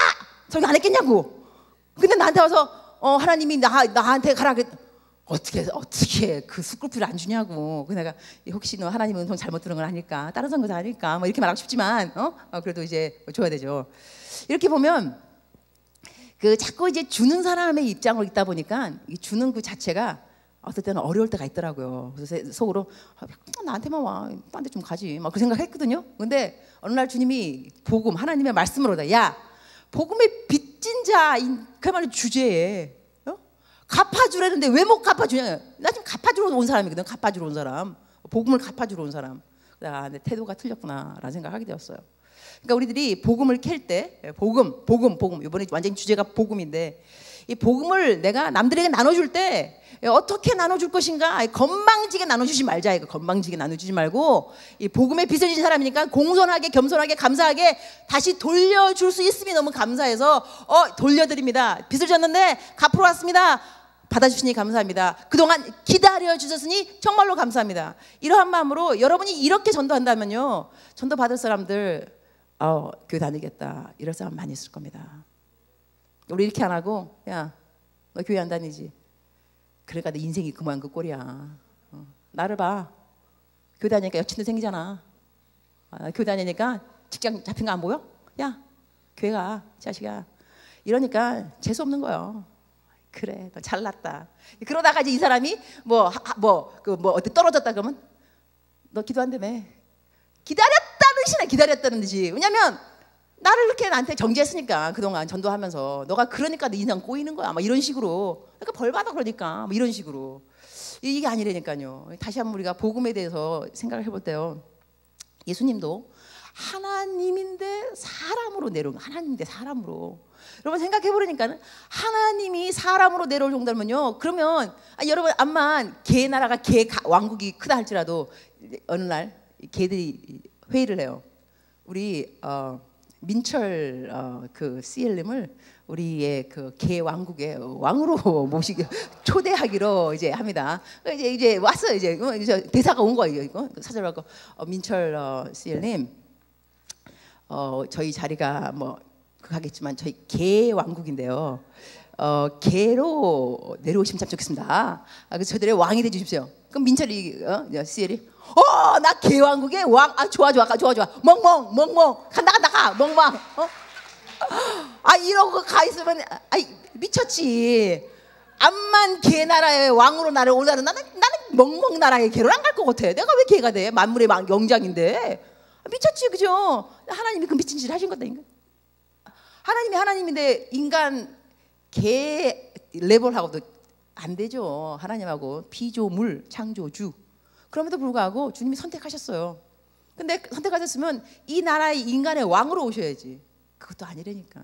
[SPEAKER 1] 설교 안 했겠냐고. 근데 나한테 와서 하나님이 나한테 가라 그랬. 어떻게 그 스쿨피를 안 주냐고. 그 내가 혹시 너 하나님 음성 잘못 들은 걸 아니까, 다른 선교사 아니까 뭐 이렇게 말하고 싶지만 그래도 이제 줘야 되죠. 이렇게 보면 자꾸 이제 주는 사람의 입장으로 있다 보니까 주는 그 자체가 어떨 때는 어려울 때가 있더라고요. 그래서 속으로 나한테만 와, 딴 데 좀 가지 막 그 생각했거든요. 근데 어느 날 주님이 복음, 하나님의 말씀으로다, 야, 복음의 빚진 자, 그야말로 주제에 갚아주라는데 왜 못 갚아주냐. 나 지금 갚아주러 온 사람이거든. 갚아주러 온 사람, 복음을 갚아주러 온 사람. 내 태도가 틀렸구나라는 생각을 하게 되었어요. 그러니까 우리들이 복음을 캘 때 복음 이번에 완전히 주제가 복음인데, 이 복음을 내가 남들에게 나눠줄 때 어떻게 나눠줄 것인가? 건방지게 나눠주지 말자. 이거 건방지게 나눠주지 말고 이 복음에 빚을 진 사람이니까 공손하게 겸손하게 감사하게 다시 돌려줄 수 있음이 너무 감사해서 돌려드립니다. 빚을 졌는데 갚으러 왔습니다. 받아주시니 감사합니다. 그동안 기다려주셨으니 정말로 감사합니다. 이러한 마음으로 여러분이 이렇게 전도한다면요, 전도 받을 사람들 교회 다니겠다 이럴 사람 많이 있을 겁니다. 우리 이렇게 안 하고, 야, 너 교회 안 다니지? 그러니까 내 인생이 그만 그 꼴이야. 나를 봐. 교회 다니니까 여친도 생기잖아. 교회 다니니까 직장 잡힌 거 안 보여? 야, 교회 가, 자식아. 이러니까 재수 없는 거예요. 그래, 너 잘났다. 그러다가 이제 이 사람이 어디 떨어졌다 그러면 너 기도한다며. 기다렸다는 시나 기다렸다는 듯이. 왜냐면 나를 이렇게 나한테 정지했으니까 그동안 전도하면서 너가 그러니까 네 인상 꼬이는 거야. 막 이런 식으로. 그러니까 벌 받아 그러니까 뭐 이런 식으로. 이게 아니라니까요. 다시 한번 우리가 복음에 대해서 생각을 해볼 때요. 예수님도 하나님인데 사람으로 내려온 거. 하나님인데 사람으로. 여러분 생각해 보니까는 하나님이 사람으로 내려올 정도면요. 그러면 여러분 암만 개 나라가 왕국이 크다 할지라도 어느 날 개들이 회의를 해요. 우리 민철 그 CL님을 우리의 그 개 왕국의 왕으로 모시기 초대하기로 이제 합니다. 이제 왔어요. 이제 대사가 온 거예요. 이거 사절하고 민철 CL님, 저희 자리가 뭐 하겠지만 저희 개 왕국인데요. 개로 내려오시면 참 좋겠습니다. 그래서 저들의 왕이 돼 주십시오. 그럼 민철이 CL이 나 개 왕국의 왕. 좋아. 멍멍 간다 멍멍. 이러고 가 있으면 미쳤지. 암만 개 나라의 왕으로 나를 오다는 나는 멍멍 나라의 개로 안 갈 것 같아. 내가 왜 개가 돼? 만물의 영장인데. 미쳤지, 그죠? 하나님이 그 미친 짓을 하신 거다. 하나님이 하나님인데 인간 개 레벨하고도 안 되죠. 하나님하고 피조물 창조주. 그럼에도 불구하고 주님이 선택하셨어요. 근데 선택하셨으면 이 나라의 인간의 왕으로 오셔야지. 그것도 아니라니까.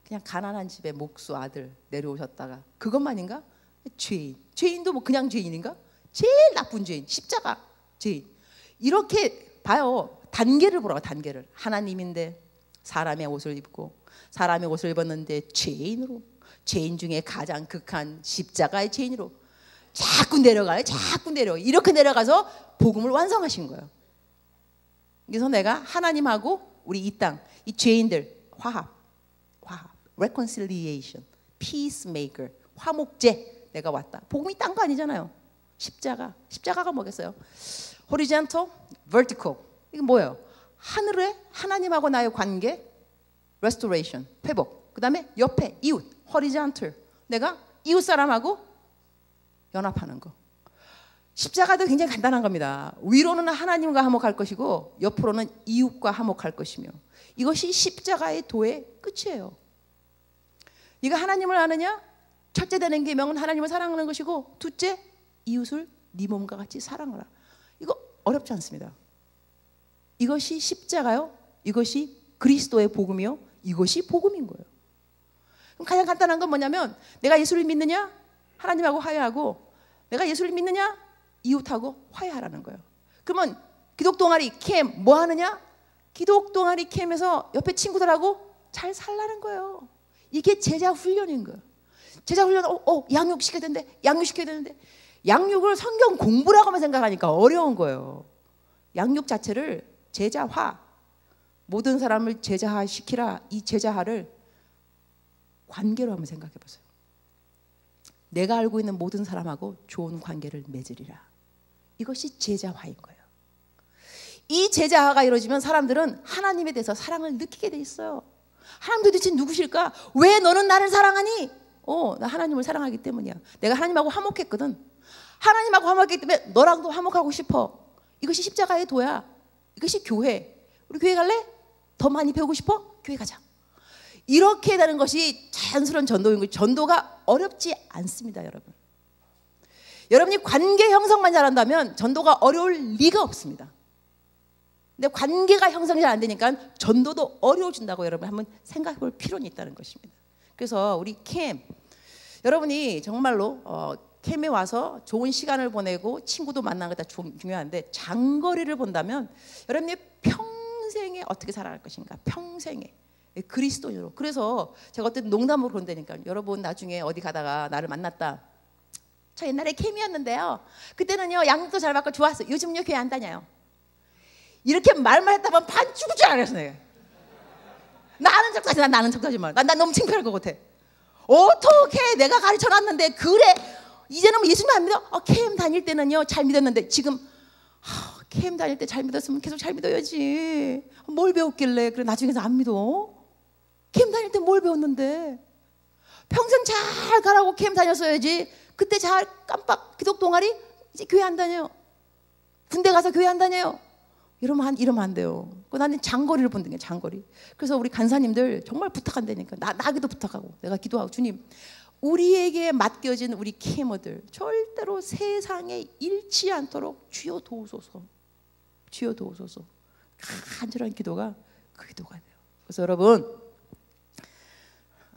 [SPEAKER 1] 그냥 가난한 집에 목수 아들 내려오셨다가 그것만인가? 죄인도 뭐 그냥 죄인인가? 제일 나쁜 죄인, 십자가 죄인. 이렇게 봐요. 단계를 보라고. 단계를. 하나님인데 사람의 옷을 입고 사람의 옷을 입었는데 죄인으로, 죄인 중에 가장 극한 십자가의 죄인으로 자꾸 내려가요. 이렇게 내려가서 복음을 완성하신 거예요. 그래서 내가 하나님하고 우리 이 땅, 이 죄인들 화합, reconciliation, peacemaker, 화목제. 내가 왔다. 복음이 딴 거 아니잖아요. 십자가가 뭐겠어요? horizontal, vertical. 이게 뭐예요? 하늘에 하나님하고 나의 관계, restoration, 회복. 그 다음에 옆에 이웃, horizontal. 내가 이웃 사람하고 연합하는 거. 십자가도 굉장히 간단한 겁니다. 위로는 하나님과 화목할 것이고 옆으로는 이웃과 화목할 것이며, 이것이 십자가의 도의 끝이에요. 네가 하나님을 아느냐? 첫째 되는 계명은 하나님을 사랑하는 것이고, 둘째 이웃을 네 몸과 같이 사랑하라. 이거 어렵지 않습니다. 이것이 십자가요. 이것이 그리스도의 복음이요. 이것이 복음인 거예요. 그럼 가장 간단한 건 뭐냐면, 내가 예수를 믿느냐? 하나님하고 화해하고, 내가 예수를 믿느냐? 이웃하고 화해하라는 거예요. 그러면 기독 동아리 캠 뭐 하느냐? 기독 동아리 캠에서 옆에 친구들하고 잘 살라는 거예요. 이게 제자 훈련인 거예요. 제자 훈련, 양육시켜야 되는데 양육을 성경 공부라고만 생각하니까 어려운 거예요. 양육 자체를 제자화, 모든 사람을 제자화 시키라. 이 제자화를 관계로 한번 생각해 보세요. 내가 알고 있는 모든 사람하고 좋은 관계를 맺으리라. 이것이 제자화인 거예요. 이 제자화가 이루어지면 사람들은 하나님에 대해서 사랑을 느끼게 돼 있어요. 하나님 도대체 누구실까? 왜 너는 나를 사랑하니? 나 하나님을 사랑하기 때문이야. 내가 하나님하고 화목했거든. 하나님하고 화목했기 때문에 너랑도 화목하고 싶어. 이것이 십자가의 도야. 이것이 교회. 우리 교회 갈래? 더 많이 배우고 싶어? 교회 가자. 이렇게 되는 것이 자연스러운 전도인 거예요. 전도가 어렵지 않습니다, 여러분. 여러분이 관계 형성만 잘한다면 전도가 어려울 리가 없습니다. 근데 관계가 형성이 잘 안 되니까 전도도 어려워진다고 여러분 한번 생각해 볼 필요는 있다는 것입니다. 그래서 우리 캠 여러분이 정말로 캠에 와서 좋은 시간을 보내고 친구도 만나는 게 다 중요한데 장거리를 본다면 여러분이 평생에 어떻게 살아갈 것인가, 평생에 그리스도인으로. 그래서 제가 어떤 농담으로 그런다니까요. 여러분 나중에 어디 가다가 나를 만났다. 저 옛날에 캠이었는데요. 그때는요 양도 잘 받고 좋았어요. 요즘은요 교회 안 다녀요. 이렇게 말만 했다 보면 반 죽을 줄 알았어요. 나 아는 척하지 마. 나는 척하지 마. 난 너무 창피할 것 같아. 어떻게 내가 가르쳐놨는데 그래. 이제는 뭐 예수님 안 믿어? 캠 다닐 때는요 잘 믿었는데 지금 캠 다닐 때 잘 믿었으면 계속 잘 믿어야지. 뭘 배웠길래 그래 나중에서 안 믿어? 캠 다닐 때 뭘 배웠는데? 평생 잘 가라고 캠 다녔어야지. 그때 잘 깜빡 기독 동아리 이제 교회 안 다녀요. 군대 가서 교회 안 다녀요. 이러면 안 돼요. 나는 장거리를 본다는 게 장거리. 그래서 우리 간사님들 정말 부탁한다니까. 나기도 부탁하고 내가 기도하고 주님 우리에게 맡겨진 우리 캠어들 절대로 세상에 잃지 않도록 주여 도우소서. 주여 도우소서. 간절한 기도가 그 기도가 돼요. 그래서 여러분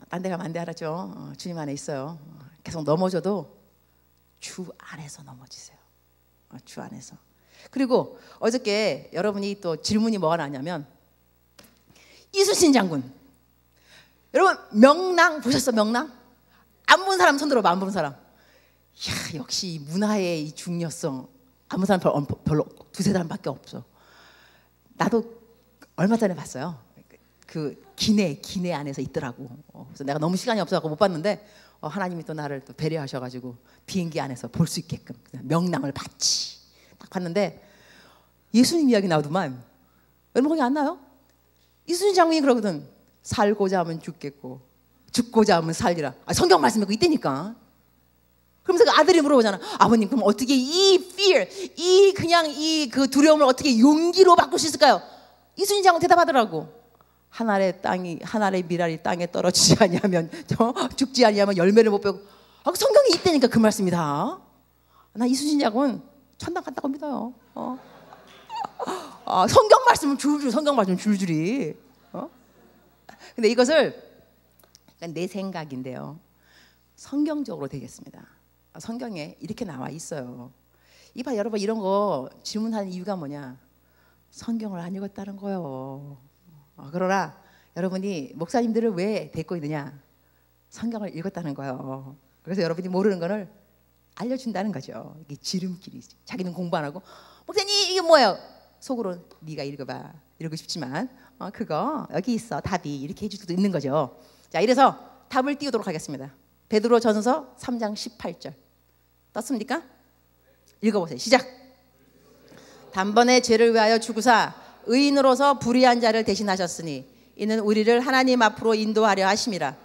[SPEAKER 1] 딴 데 가면 안 돼 알았죠? 주님 안에 있어요. 계속 넘어져도 주 안에서 넘어지세요. 주 안에서. 그리고 어저께 여러분이 또 질문이 뭐가 나냐면 이순신 장군 여러분 명랑 보셨어? 명랑? 안 본 사람 손 들어봐. 안 본 사람. 이야 역시 이 문화의 이 중요성 안 본 사람 별로 두세 사람밖에 없어. 나도 얼마 전에 봤어요. 그 기내 안에서 있더라고. 그래서 내가 너무 시간이 없어서 못 봤는데 하나님이 또 나를 또 배려하셔가지고 비행기 안에서 볼 수 있게끔 명랑을 봤지. 딱 봤는데 예수님 이야기 나오더만. 여러분 거기 안 나요? 이순신 장군이 그러거든. 살고자 하면 죽겠고 죽고자 하면 살리라. 성경 말씀이 그 있다니까. 그러면서 그 아들이 물어보잖아. 아버님 그럼 어떻게 이 fear 그냥 그 두려움을 어떻게 용기로 바꿀 수 있을까요? 이순신 장군 대답하더라고. 하늘의 미랄이 땅에 떨어지지 아니하면 죽지 아니하면 열매를 못 빼고. 성경에 있다니까 그 말씀이 다. 나 이순신 장군 천당 간다고 믿어요. 성경 말씀은 줄줄이. 근데 이것을 내 생각인데요. 성경적으로 되겠습니다. 성경에 이렇게 나와 있어요. 이봐 여러분 이런 거 질문하는 이유가 뭐냐? 성경을 안 읽었다는 거예요. 그러나 여러분이 목사님들을 왜 데리고 있느냐? 성경을 읽었다는 거예요. 그래서 여러분이 모르는 거를 알려준다는 거죠. 이게 지름길이지. 자기는 공부 안 하고 목사님 이게 뭐예요? 속으로 네가 읽어봐. 이러고 싶지만 그거 여기 있어 답이 이렇게 해줄 수도 있는 거죠. 자 이래서 답을 띄우도록 하겠습니다. 베드로전서 3장 18절 떴습니까? 읽어보세요. 시작. 단번에 죄를 위하여 죽으사 의인으로서 불의한 자를 대신하셨으니 이는 우리를 하나님 앞으로 인도하려 하심이라.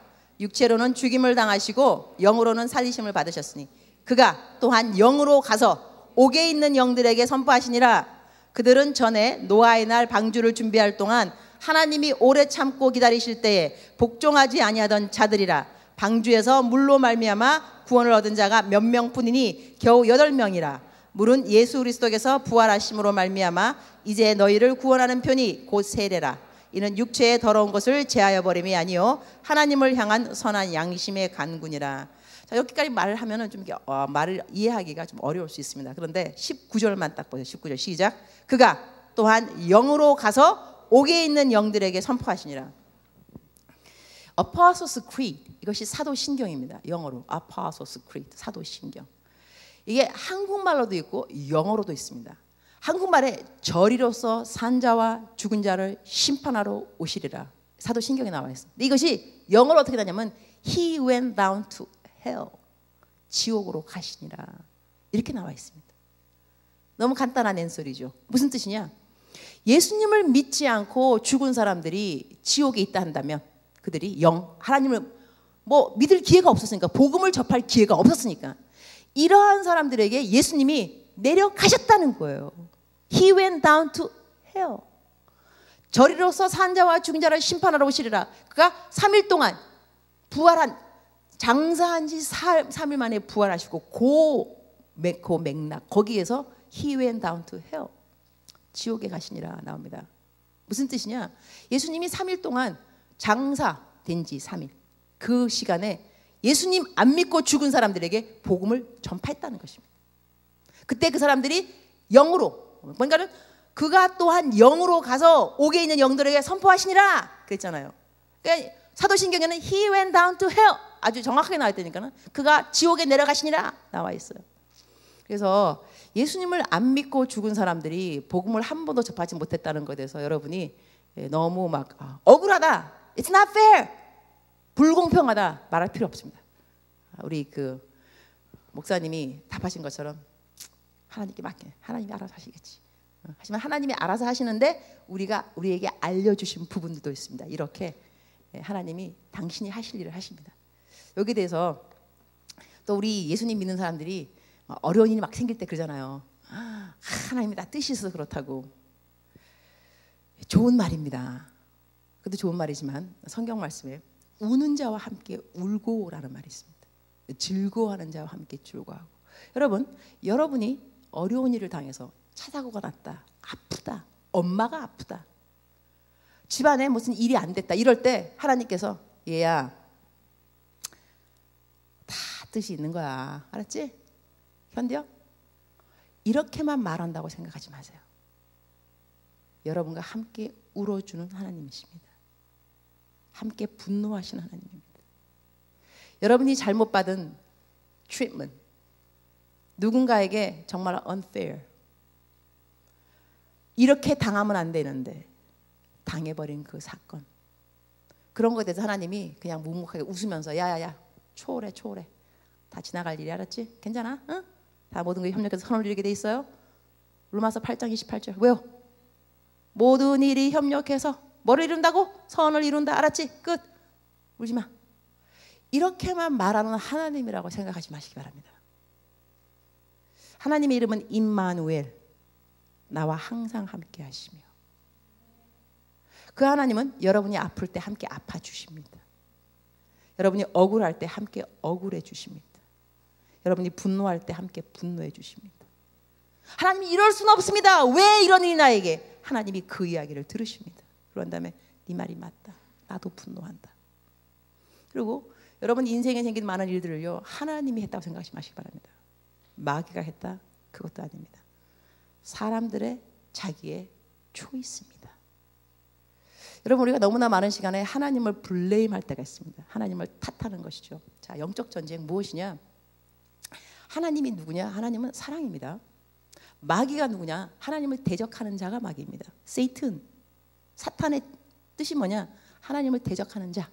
[SPEAKER 1] 육체로는 죽임을 당하시고 영으로는 살리심을 받으셨으니 그가 또한 영으로 가서 옥에 있는 영들에게 선포하시니라. 그들은 전에 노아의 날 방주를 준비할 동안 하나님이 오래 참고 기다리실 때에 복종하지 아니하던 자들이라. 방주에서 물로 말미암아 구원을 얻은 자가 몇 명뿐이니 겨우 8명이라. 물은 예수 그리스도께서 부활하심으로 말미암아 이제 너희를 구원하는 편이 곧 세례라. 이는 육체의 더러운 것을 제하여 버림이 아니요 하나님을 향한 선한 양심의 간군이라. 자, 여기까지 말을 하면은 좀 말을 이해하기가 좀 어려울 수 있습니다. 그런데 19절만 딱 보세요. 19절 시작. 그가 또한 영으로 가서 옥에 있는 영들에게 선포하시니라. Apostles' Creed 이것이 사도신경입니다. 영어로 Apostles' Creed 사도신경. 이게 한국말로도 있고 영어로도 있습니다. 한국말에 저리로서 산 자와 죽은 자를 심판하러 오시리라. 사도신경에 나와 있습니다. 근데 이것이 영어로 어떻게 되냐면 He went down to hell. 지옥으로 가시니라. 이렇게 나와 있습니다. 너무 간단한 앤소리죠. 무슨 뜻이냐? 예수님을 믿지 않고 죽은 사람들이 지옥에 있다 한다면 그들이 하나님을 믿을 기회가 없었으니까 복음을 접할 기회가 없었으니까 이러한 사람들에게 예수님이 내려가셨다는 거예요. He went down to hell. 저리로서 산 자와 죽은 자를 심판하러 오시리라. 그가 3일 동안 부활한 장사한 지 3일 만에 부활하시고 맥락 거기에서 He went down to hell. 지옥에 가시니라 나옵니다. 무슨 뜻이냐? 예수님이 3일 동안 장사된 지 3일 그 시간에 예수님 안 믿고 죽은 사람들에게 복음을 전파했다는 것입니다. 그때 그 사람들이 영으로, 뭔가는 그가 또한 영으로 가서 옥에 있는 영들에게 선포하시니라 그랬잖아요. 그러니까 사도신경에는 He went down to hell, 아주 정확하게 나와 있다니까는 그가 지옥에 내려가시니라 나와 있어요. 그래서 예수님을 안 믿고 죽은 사람들이 복음을 한 번도 접하지 못했다는 것에 대해서 여러분이 너무 막 억울하다, It's not fair, 불공평하다 말할 필요 없습니다. 우리 그 목사님이 답하신 것처럼 하나님께 맡겨, 하나님이 알아서 하시겠지. 하지만 하나님이 알아서 하시는데 우리에게 알려주신 부분들도 있습니다. 이렇게 하나님이 당신이 하실 일을 하십니다. 여기에 대해서 또 우리 예수님 믿는 사람들이 어려운 일이 막 생길 때 그러잖아요. 하나님이 나 뜻이 있어서 그렇다고. 좋은 말입니다. 그것도 좋은 말이지만 성경 말씀에 우는 자와 함께 울고라는 말이 있습니다. 즐거워하는 자와 함께 즐거워하고. 여러분이 어려운 일을 당해서 차사고가 났다, 아프다, 엄마가 아프다, 집안에 무슨 일이 안 됐다 이럴 때 하나님께서 얘야 다 뜻이 있는 거야, 알았지? 견뎌? 이렇게만 말한다고 생각하지 마세요. 여러분과 함께 울어주는 하나님이십니다. 함께 분노하시는 하나님입니다. 여러분이 잘못 받은 트리트먼트, 누군가에게 정말 unfair, 이렇게 당하면 안 되는데 당해버린 그 사건, 그런 거에 대해서 하나님이 그냥 묵묵하게 웃으면서 야야야 초월해 다 지나갈 일이, 알았지? 괜찮아? 응? 다 모든 게 협력해서 선을 이루게 돼 있어요. 로마서 8장 28절 왜요? 모든 일이 협력해서 뭐를 이룬다고? 선을 이룬다, 알았지? 끝. 울지 마. 이렇게만 말하는 하나님이라고 생각하지 마시기 바랍니다. 하나님의 이름은 임마누엘, 나와 항상 함께 하시며, 그 하나님은 여러분이 아플 때 함께 아파주십니다. 여러분이 억울할 때 함께 억울해 주십니다. 여러분이 분노할 때 함께 분노해 주십니다. 하나님이 이럴 수는 없습니다, 왜 이런 일이 나에게? 하나님이 그 이야기를 들으십니다. 그런 다음에 네 말이 맞다, 나도 분노한다. 그리고 여러분 인생에 생긴 많은 일들을요 하나님이 했다고 생각하지 마시기 바랍니다. 마귀가 했다? 그것도 아닙니다. 사람들의 자기의 초이스입니다. 여러분, 우리가 너무나 많은 시간에 하나님을 블레임할 때가 있습니다. 하나님을 탓하는 것이죠. 자, 영적 전쟁 무엇이냐? 하나님이 누구냐? 하나님은 사랑입니다. 마귀가 누구냐? 하나님을 대적하는 자가 마귀입니다. 세이튼, 사탄의 뜻이 뭐냐? 하나님을 대적하는 자.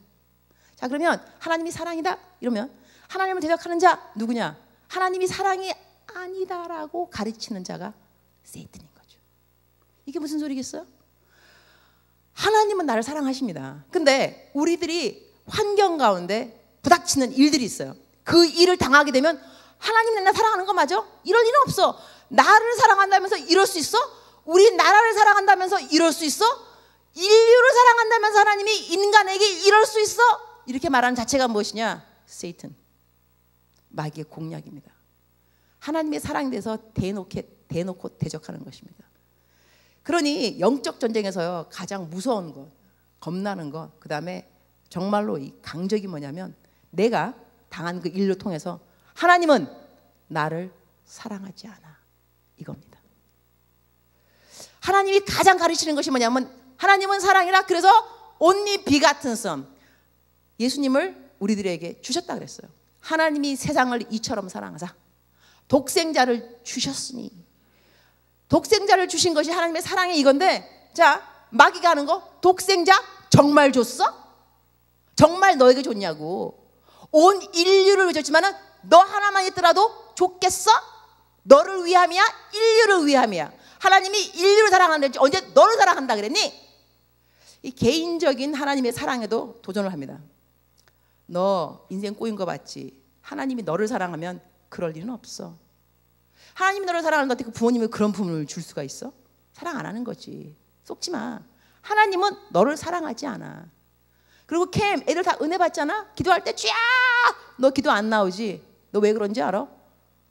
[SPEAKER 1] 자, 그러면 하나님이 사랑이다? 이러면 하나님을 대적하는 자 누구냐? 하나님이 사랑이 아니다라고 가르치는 자가 세이튼인 거죠. 이게 무슨 소리겠어요? 하나님은 나를 사랑하십니다. 근데 우리들이 환경 가운데 부닥치는 일들이 있어요. 그 일을 당하게 되면 하나님 나 사랑하는 거 맞아? 이럴 일은 없어. 나를 사랑한다면서 이럴 수 있어? 우리 나라를 사랑한다면서 이럴 수 있어? 인류를 사랑한다면서 하나님이 인간에게 이럴 수 있어? 이렇게 말하는 자체가 무엇이냐? 세이튼, 마귀의 공략입니다. 하나님의 사랑에 대해서 대놓고 대적하는 것입니다. 그러니 영적 전쟁에서요 가장 무서운 것, 겁나는 것, 그 다음에 정말로 이 강적이 뭐냐면 내가 당한 그 일을 통해서 하나님은 나를 사랑하지 않아, 이겁니다. 하나님이 가장 가르치는 것이 뭐냐면 하나님은 사랑이라, 그래서 only begotten son, 예수님을 우리들에게 주셨다 그랬어요. 하나님이 세상을 이처럼 사랑하사 독생자를 주셨으니, 독생자를 주신 것이 하나님의 사랑이 이건데, 자, 마귀가 하는 거, 독생자 정말 줬어? 정말 너에게 줬냐고. 온 인류를 줬지만은 너 하나만 있더라도 좋겠어? 너를 위함이야? 인류를 위함이야? 하나님이 인류를 사랑한다, 언제 너를 사랑한다 그랬니? 이 개인적인 하나님의 사랑에도 도전을 합니다. 너 인생 꼬인 거 봤지? 하나님이 너를 사랑하면 그럴 일은 없어. 하나님이 너를 사랑하는데 그 부모님이 그런 부모를 줄 수가 있어? 사랑 안 하는 거지. 속지 마. 하나님은 너를 사랑하지 않아. 그리고 캠 애들 다 은혜 받잖아. 기도할 때 쫙 너 기도 안 나오지. 너 왜 그런지 알아?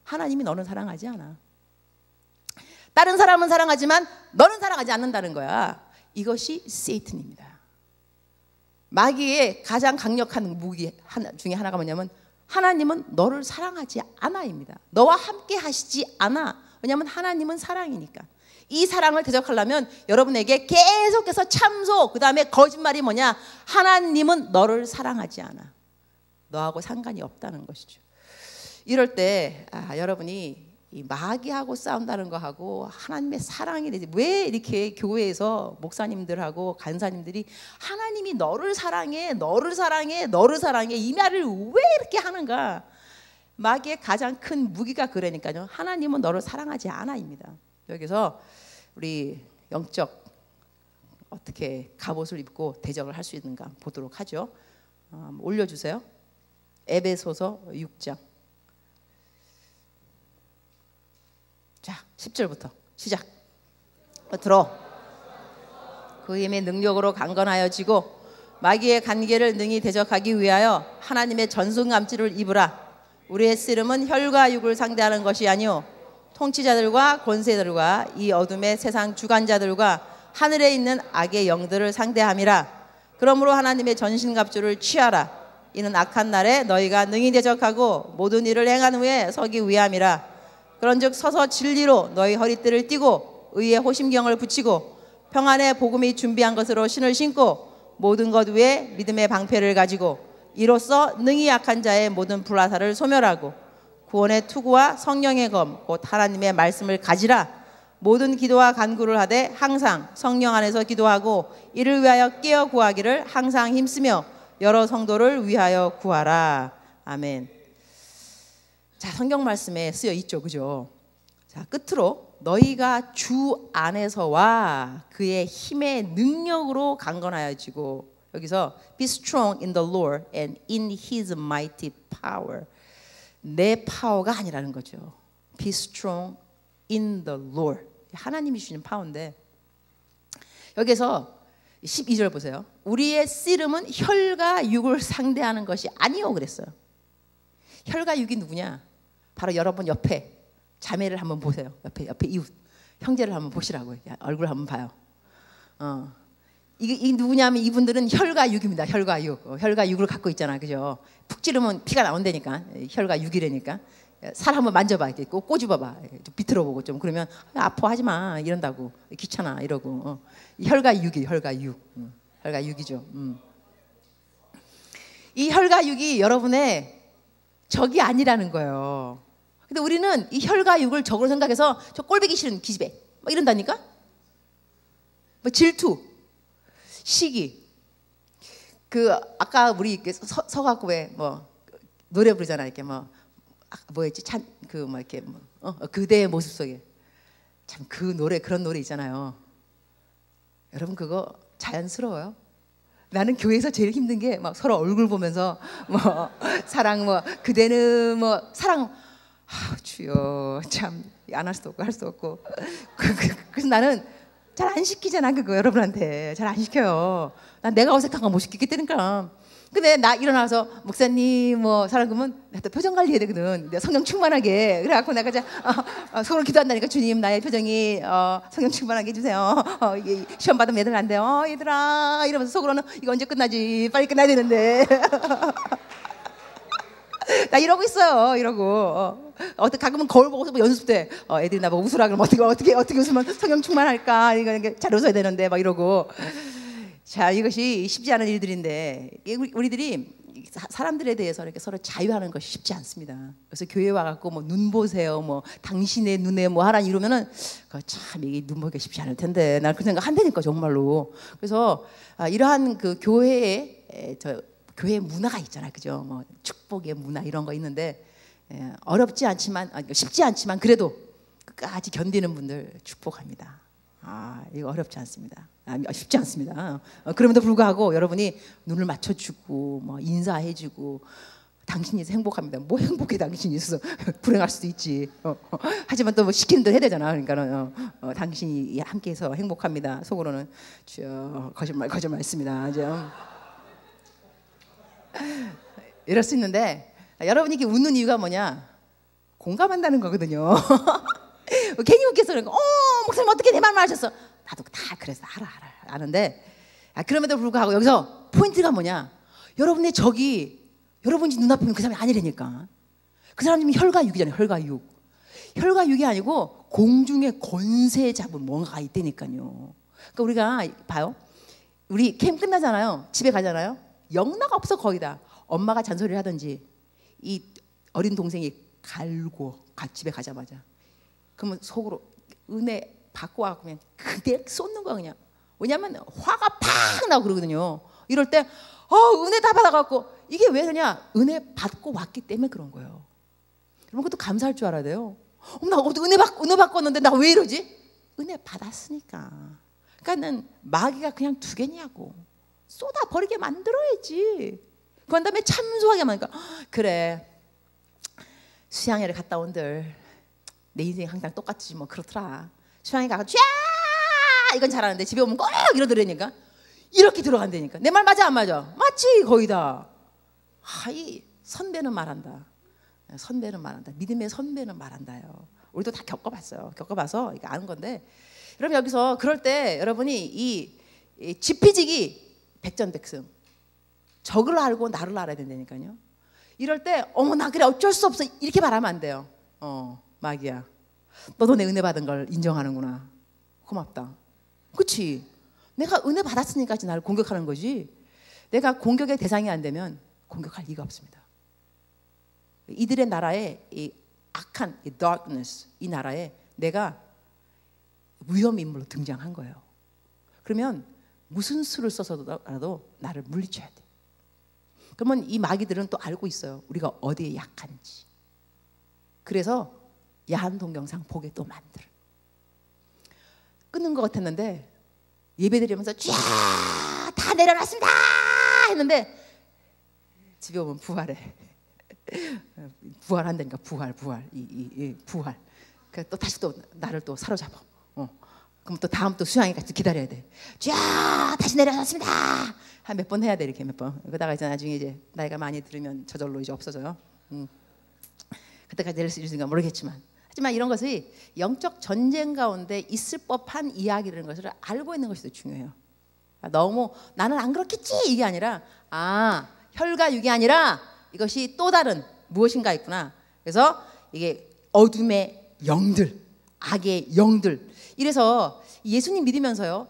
[SPEAKER 1] 하나님이 너는 사랑하지 않아. 다른 사람은 사랑하지만 너는 사랑하지 않는다는 거야. 이것이 세이튼입니다. 마귀의 가장 강력한 무기 중에 하나가 뭐냐면 하나님은 너를 사랑하지 않아입니다. 너와 함께 하시지 않아. 왜냐하면 하나님은 사랑이니까. 이 사랑을 대적하려면 여러분에게 계속해서 참소, 그 다음에 거짓말이 뭐냐? 하나님은 너를 사랑하지 않아. 너하고 상관이 없다는 것이죠. 이럴 때 여러분이 이 마귀하고 싸운다는 거하고 하나님의 사랑이 되지, 왜 이렇게 교회에서 목사님들하고 간사님들이 하나님이 너를 사랑해, 너를 사랑해, 너를 사랑해 이 말을 왜 이렇게 하는가? 마귀의 가장 큰 무기가 그러니까요. 하나님은 너를 사랑하지 않아입니다. 여기서 우리 영적 어떻게 갑옷을 입고 대적을 할 수 있는가 보도록 하죠. 올려주세요. 에베소서 6장. 자, 10절부터 시작. 들어. 그 힘의 능력으로 강건하여지고 마귀의 간계를 능히 대적하기 위하여 하나님의 전승감지를 입으라. 우리의 씨름은 혈과 육을 상대하는 것이 아니요 통치자들과 권세들과 이 어둠의 세상 주관자들과 하늘에 있는 악의 영들을 상대함이라. 그러므로 하나님의 전신갑주를 취하라. 이는 악한 날에 너희가 능히 대적하고 모든 일을 행한 후에 서기 위함이라. 그런즉 서서 진리로 너희 허리띠를 띠고 의의 호심경을 붙이고 평안의 복음이 준비한 것으로 신을 신고 모든 것 위에 믿음의 방패를 가지고 이로써 능히 약한 자의 모든 불화살을 소멸하고 구원의 투구와 성령의 검 곧 하나님의 말씀을 가지라. 모든 기도와 간구를 하되 항상 성령 안에서 기도하고 이를 위하여 깨어 구하기를 항상 힘쓰며 여러 성도를 위하여 구하라. 아멘. 자, 성경 말씀에 쓰여 있죠, 그죠? 자, 끝으로 너희가 주 안에서와 그의 힘의 능력으로 강건하여지고, 여기서 be strong in the Lord and in His mighty power. 내 파워가 아니라는 거죠. Be strong in the Lord. 하나님이 주시는 파워인데, 여기서 12절 보세요. 우리의 씨름은 혈과 육을 상대하는 것이 아니요 그랬어요. 혈과 육이 누구냐? 바로 여러분 옆에 자매를 한번 보세요. 옆에 이웃 형제를 한번 보시라고요. 얼굴 한번 봐요. 이 누구냐면 이분들은 혈과 육입니다. 혈과 육. 혈과 육을 갖고 있잖아, 그죠? 푹 찌르면 피가 나온다니까. 혈과 육이라니까. 살 한번 만져봐, 이렇게 꼬집어봐, 좀 비틀어 보고 좀 그러면 아파하지 마 이런다고. 귀찮아 이러고. 혈과 육이 혈과 육. 혈과 육이죠. 이 혈과 육이 여러분의 적이 아니라는 거예요. 근데 우리는 이 혈과 육을 적으로 생각해서 저 꼴보기 싫은 기집애 막 이런다니까. 뭐 질투, 시기. 그 아까 우리 이렇게 서갖고 왜 뭐 노래 부르잖아, 이렇게 뭐였지? 뭐 이렇게 그대의 모습 속에. 참 그 노래, 그런 노래 있잖아요. 여러분 그거 자연스러워요. 나는 교회에서 제일 힘든 게 막 서로 얼굴 보면서 뭐 사랑 뭐 그대는 뭐 사랑 주여 참 안 할 수도 없고 할 수도 없고 그래서 나는 잘 안 시키잖아 그거 여러분한테 잘 안 시켜요. 난 내가 어색한 거 못 시키기 때문이니까. 근데 나 일어나서 목사님 뭐 사람 그러면 나 또 표정 관리해야 되거든. 내가 성령 충만하게 그래갖고 내가 이제 서로 기도한다니까. 주님 나의 표정이 성령 충만하게 해주세요. 시험 받으면 애들 안 돼요. 얘들아 이러면서 속으로는 이거 언제 끝나지? 빨리 끝나야 되는데. 나 이러고 있어요. 이러고 어떻게 가끔은 거울 보고서 뭐 연습 때 애들이 나보고 웃으라 그러면 어떻게 웃으면 성령 충만할까? 이거 잘 웃어야 되는데 막 이러고. 자, 이것이 쉽지 않은 일들인데 우리들이 사람들에 대해서 이렇게 서로 자유하는 것이 쉽지 않습니다. 그래서 교회 와갖고 뭐 눈 보세요, 뭐 당신의 눈에 뭐 하라 이러면은 참 이게 눈 보기가 쉽지 않을 텐데 난 그 생각 한다니까 정말로. 그래서 이러한 그 교회의 교회 문화가 있잖아요, 그죠? 뭐 축복의 문화 이런 거 있는데 어렵지 않지만 쉽지 않지만 그래도 끝까지 견디는 분들 축복합니다. 이거 어렵지 않습니다. 쉽지 않습니다. 그럼에도 불구하고 여러분이 눈을 맞춰주고 뭐 인사해주고 당신이 있어 행복합니다. 뭐 행복해 당신이 있어서 불행할 수도 있지. 하지만 또 뭐 시키는 대로 해야 되잖아. 그러니까는 당신이 함께해서 행복합니다. 속으로는 주여 거짓말 했습니다. 이럴 수 있는데 여러분이 이렇게 웃는 이유가 뭐냐? 공감한다는 거거든요. 괜히 웃겨서 그런 거. 목사님 어떻게 내 말만 하셨어? 나도 다 그래서 아는데 그럼에도 불구하고 여기서 포인트가 뭐냐? 여러분의 적이 여러분이 눈앞에 있는 그 사람이 아니라니까. 그 사람이 혈과육이잖아요. 혈과육. 혈과육이 아니고 공중의 권세 잡은 뭔가가 있다니까요. 그러니까 우리가 봐요. 우리 캠 끝나잖아요. 집에 가잖아요. 영락 없어 거의 다. 엄마가 잔소리를 하든지 이 어린 동생이 갈고 집에 가자마자 그러면 속으로 은혜 받고 와서 그냥 그대 쏟는 거야 그냥. 왜냐하면 화가 팍 나고 그러거든요. 이럴 때 은혜 다 받아갖고 이게 왜 그러냐? 은혜 받고 왔기 때문에 그런 거예요. 여러분 그것도 감사할 줄 알아야 돼요. 나 은혜 받고 왔는데 나 왜 이러지? 은혜 받았으니까. 그러니까는 마귀가 그냥 두겠냐고. 쏟아 버리게 만들어야지. 그런 다음에 참소하게 만드니까 그래 수양회를 갔다 온들 내 인생이 항상 똑같지 뭐 그렇더라. 수양회 가서 쫙 이건 잘하는데 집에 오면 꼭 이러더라니까. 이렇게 들어간다니까. 내 말 맞아 안 맞아? 맞지 거의 다. 이 선배는 말한다. 선배는 말한다. 믿음의 선배는 말한다요. 우리도 다 겪어봤어요. 겪어봐서 이거 아는 건데. 여러분 여기서 그럴 때 여러분이 이 지피지기 백전백승. 적을 알고 나를 알아야 된다니까요. 이럴 때 나 그래 어쩔 수 없어 이렇게 말하면 안 돼요. 마귀야. 너도 내 은혜 받은 걸 인정하는구나. 고맙다. 그렇지. 내가 은혜 받았으니까 나를 공격하는 거지. 내가 공격의 대상이 안 되면 공격할 이유가 없습니다. 이들의 나라에 이 악한 이 darkness 이 나라에 내가 위험 인물로 등장한 거예요. 그러면 무슨 수를 써서라도 나를 물리쳐야 돼. 그러면 이 마귀들은 또 알고 있어요. 우리가 어디에 약한지. 그래서 야한 동영상 보게 또 만들어. 끊는 것 같았는데 예배드리면서 쫙 다 내려놨습니다 했는데 집에 오면 부활해. 부활한다니까. 부활. 부활. 또 다시 또 나를 또 사로잡아. 그럼 또 다음 또 수양회까지 기다려야 돼. 쫙 다시 내려놨습니다. 한 몇 번 해야 돼 이렇게 몇 번. 그러다가 이제 나중에 이제 나이가 많이 들으면 저절로 이제 없어져요. 그때까지 될 수 있을까 모르겠지만. 하지만 이런 것이 영적 전쟁 가운데 있을 법한 이야기라는 것을 알고 있는 것이 더 중요해요. 너무 나는 안 그렇겠지 이게 아니라 혈과 육이 아니라 이것이 또 다른 무엇인가 있구나. 그래서 이게 어둠의 영들, 악의 영들. 이래서 예수님 믿으면서요,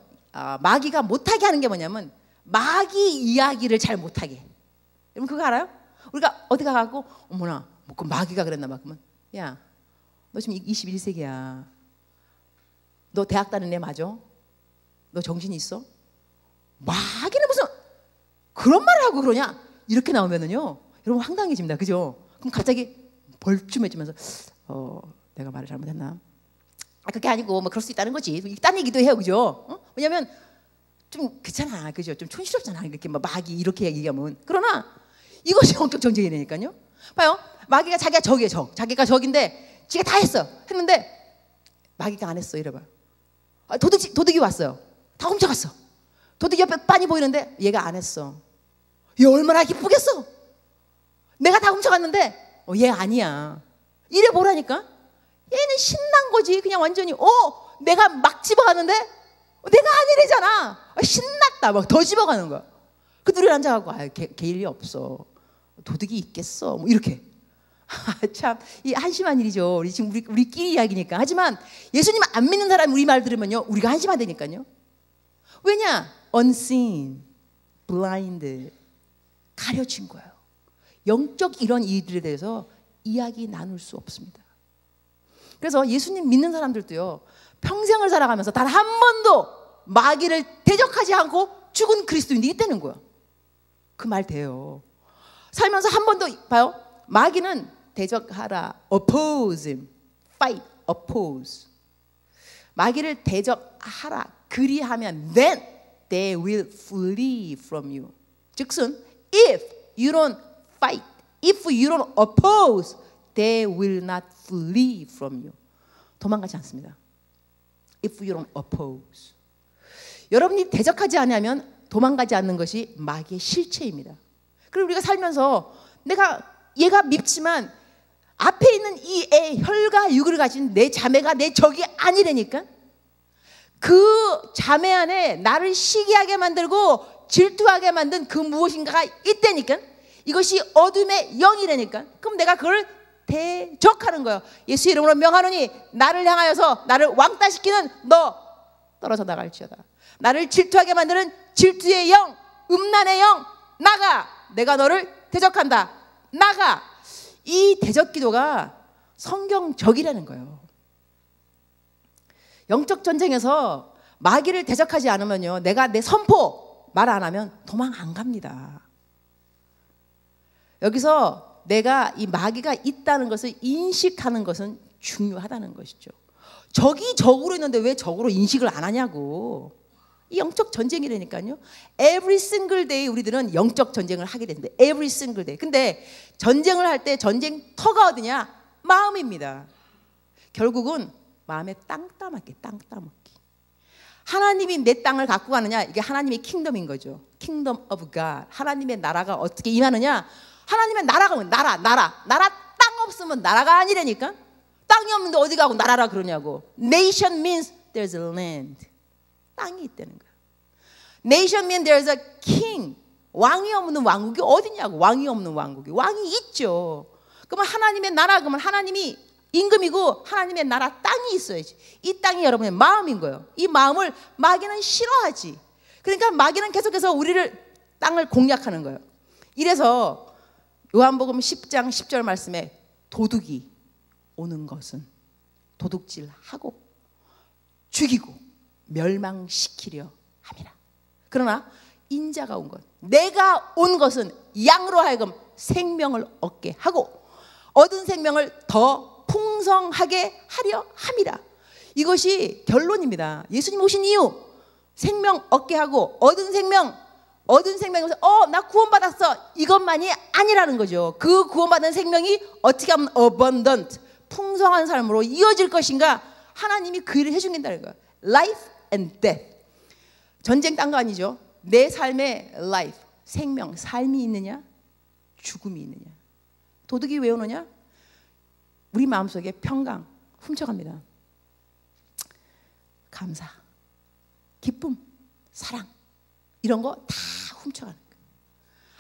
[SPEAKER 1] 마귀가 못하게 하는 게 뭐냐면 마귀 이야기를 잘 못하게. 여러분 그거 알아요? 우리가 어디 가갖고 어머나 뭐 그 마귀가 그랬나 봐. 그러면 야, 너 지금 21세기야. 너 대학 다니는 애 맞아? 너 정신 있어? 마귀는 무슨 그런 말을 하고 그러냐? 이렇게 나오면은요, 여러분 황당해집니다. 그죠? 그럼 갑자기 벌쭘해지면서 내가 말을 잘못했나? 그게 아니고 뭐 그럴 수 있다는 거지. 딴 얘기도 해요. 그죠? 왜냐면 좀 그렇잖아. 그죠? 좀 촌스럽잖아. 이렇게 막 마귀 이렇게 얘기하면. 그러나 이것이 영적 전쟁이라니까요. 봐요. 마귀가 자기가 적이에요. 자기가 적인데 지가 다 했는데 마귀가 안 했어. 이래봐. 도둑이 왔어요. 다 훔쳐갔어. 도둑이 옆에 빤히 보이는데 얘가 안 했어. 얘 얼마나 기쁘겠어. 내가 다 훔쳐갔는데 얘 아니야. 이래 보라니까. 얘는 신난 거지. 그냥 완전히 내가 막 집어갔는데 내가 아니래잖아. 신났다. 막 더 집어가는 거야. 그 둘이 앉아가고 걔 일이 없어. 도둑이 있겠어. 뭐 이렇게. 참 이 한심한 일이죠. 우리 지금 우리끼리 이야기니까. 하지만 예수님 안 믿는 사람이 우리 말 들으면요, 우리가 한심하다니까요. 왜냐? unseen, blind, 가려진 거예요. 영적 이런 일들에 대해서 이야기 나눌 수 없습니다. 그래서 예수님 믿는 사람들도요, 평생을 살아가면서 단 한 번도 마귀를 대적하지 않고 죽은 그리스도인들이 있다는 거예요. 그 말 돼요. 살면서 한 번도 봐요. 마귀는 대적하라, oppose him, fight, oppose. 마귀를 대적하라, 그리하면 then they will flee from you. 즉슨 if you don't fight, if you don't oppose, they will not flee from you. 도망가지 않습니다. If you don't oppose. 여러분이 대적하지 않으면 도망가지 않는 것이 마귀의 실체입니다. 그리고 우리가 살면서 얘가 밉지만 앞에 있는 이 애 혈과 육을 가진 내 자매가 내 적이 아니라니까. 그 자매 안에 나를 시기하게 만들고 질투하게 만든 그 무엇인가가 있다니까. 이것이 어둠의 영이라니까. 그럼 내가 그걸 대적하는 거예요. 예수 이름으로 명하노니 나를 향하여서 나를 왕따시키는 너 떨어져 나갈지어다. 나를 질투하게 만드는 질투의 영, 음란의 영, 나가. 내가 너를 대적한다. 나가. 이 대적 기도가 성경적이라는 거예요. 영적 전쟁에서 마귀를 대적하지 않으면요, 내가 내 선포 말 안 하면 도망 안 갑니다. 여기서 내가 이 마귀가 있다는 것을 인식하는 것은 중요하다는 것이죠. 적이 적으로 있는데 왜 적으로 인식을 안 하냐고. 이 영적 전쟁이라니까요. Every single day 우리들은 영적 전쟁을 하게 되는데, every single day. 근데 전쟁을 할 때 전쟁터가 어디냐? 마음입니다. 결국은 마음에 땅 따먹기, 땅 따먹기. 하나님이 내 땅을 갖고 가느냐? 이게 하나님의 킹덤인 거죠. Kingdom of God. 하나님의 나라가 어떻게 임하느냐? 하나님의 나라가 뭐 나라 땅 없으면 나라가 아니라니까. 땅이 없는데 어디 가고 나라라 그러냐고. Nation means there's a land. 땅이 있다는 거야. Nation means there's a king. 왕이 없는 왕국이 어디냐고. 왕이 없는 왕국이. 왕이 있죠. 그러면 하나님의 나라, 그러면 하나님이 임금이고 하나님의 나라 땅이 있어야지. 이 땅이 여러분의 마음인 거예요. 이 마음을 마귀는 싫어하지. 그러니까 마귀는 계속해서 우리를 땅을 공략하는 거예요. 이래서 요한복음 10장 10절 말씀에 도둑이 오는 것은 도둑질하고 죽이고 멸망시키려 함이라. 그러나 인자가 온 것, 내가 온 것은 양으로 하여금 생명을 얻게 하고 얻은 생명을 더 풍성하게 하려 함이라. 이것이 결론입니다. 예수님 오신 이유, 생명 얻게 하고 얻은 생명에서 나 구원받았어, 이것만이 아니라는 거죠. 그 구원받은 생명이 어떻게 하면 abundant, 풍성한 삶으로 이어질 것인가, 하나님이 그 일을 해주신다는 거예요. Life and death. 전쟁 딴 거 아니죠. 내 삶의 life, 생명, 삶이 있느냐, 죽음이 있느냐. 도둑이 왜 오느냐? 우리 마음속에 평강 훔쳐갑니다. 감사, 기쁨, 사랑, 이런 거 다 훔쳐가는 거예요.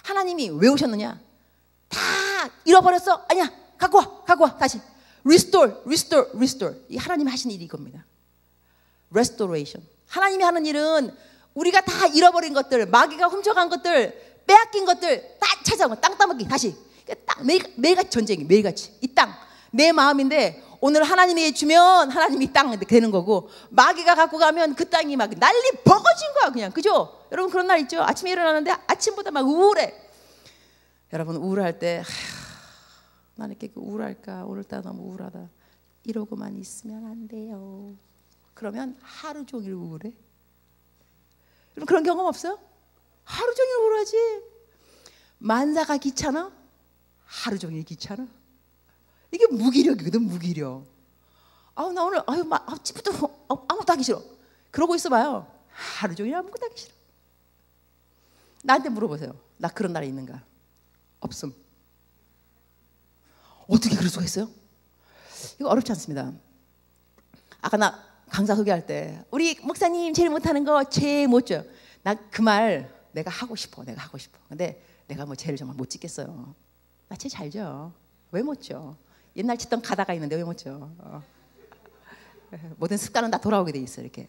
[SPEAKER 1] 하나님이 왜 오셨느냐? 다 잃어버렸어? 아니야, 갖고 와 다시. Restore. 이 하나님이 하신 일이 이겁니다. Restoration. 하나님이 하는 일은 우리가 다 잃어버린 것들, 마귀가 훔쳐간 것들, 빼앗긴 것들 다 찾아오고 땅 따먹기 다시. 매일같이 전쟁이, 매일같이. 이 땅 내 마음인데 오늘 하나님에게 주면 하나님이 땅 되는 거고, 마귀가 갖고 가면 그 땅이 막 난리 버거진 거야 그냥. 그죠? 여러분 그런 날 있죠? 아침에 일어나는데 아침보다 막 우울해. 여러분 우울할 때 나는 이렇게 우울할까? 오늘따라 너무 우울하다. 이러고만 있으면 안 돼요. 그러면 하루 종일 우울해. 여러분 그런 경험 없어요? 하루 종일 우울하지. 만사가 귀찮아? 하루 종일 귀찮아. 이게 무기력이거든, 무기력. 나 오늘 아침부터 아무것도 하기 싫어. 그러고 있어봐요. 하루 종일 아무것도 하기 싫어. 나한테 물어보세요. 나 그런 날이 있는가? 없음. 어떻게 그럴 수가 있어요? 이거 어렵지 않습니다. 아까 나 강사 소개할 때 우리 목사님 제일 못하는 거 제일 못 줘요. 나 그 말 내가 하고 싶어. 근데 내가 뭐 제일 정말 못 찍겠어요. 나 제일 잘 줘. 왜 못 줘? 옛날 치던 가다가 있는데 왜 못 줘? 모든 습관은 다 돌아오게 돼 있어. 이렇게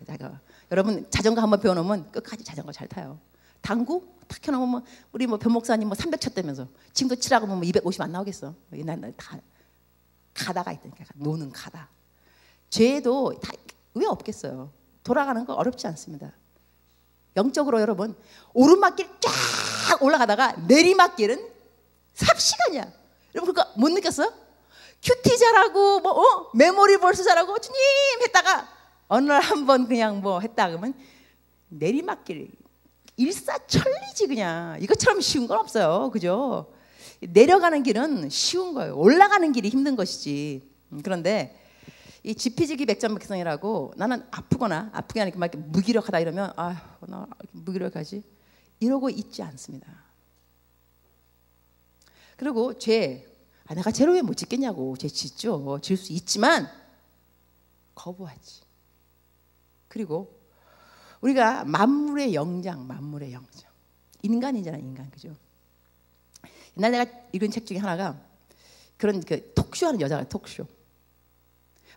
[SPEAKER 1] 여러분 자전거 한번 배워놓으면 끝까지 자전거 잘 타요. 당구 탁 켜놓으면 우리 뭐 변목사님 뭐 300 쳤다면서 지금도 치라고 보면 250 안 나오겠어. 옛날 다 가다가 있다니까. 노는 가다. 죄도 다 왜 없겠어요. 돌아가는 거 어렵지 않습니다. 영적으로 여러분 오르막길 쫙 올라가다가 내리막길은 삽시간이야. 여러분 그거 못 느꼈어요? 큐티 잘하고 메모리 벌스 잘하고 주님 했다가 어느 날 한번 그냥 뭐 했다 그러면 내리막길 일사천리지. 그냥 이것처럼 쉬운 건 없어요. 그죠? 내려가는 길은 쉬운 거예요. 올라가는 길이 힘든 것이지. 그런데 이 지피지기 백전백성이라고, 나는 아프게 하니까 막 무기력하다 이러면 나 무기력하지 이러고 있지 않습니다. 그리고 죄, 내가 죄를 왜 못 짓겠냐고. 죄 짓죠. 질 수 있지만 거부하지. 그리고 우리가 만물의 영장, 인간이잖아, 인간. 그죠? 옛날 내가 읽은 책 중에 하나가 그런 그 톡쇼하는 여자가 톡쇼.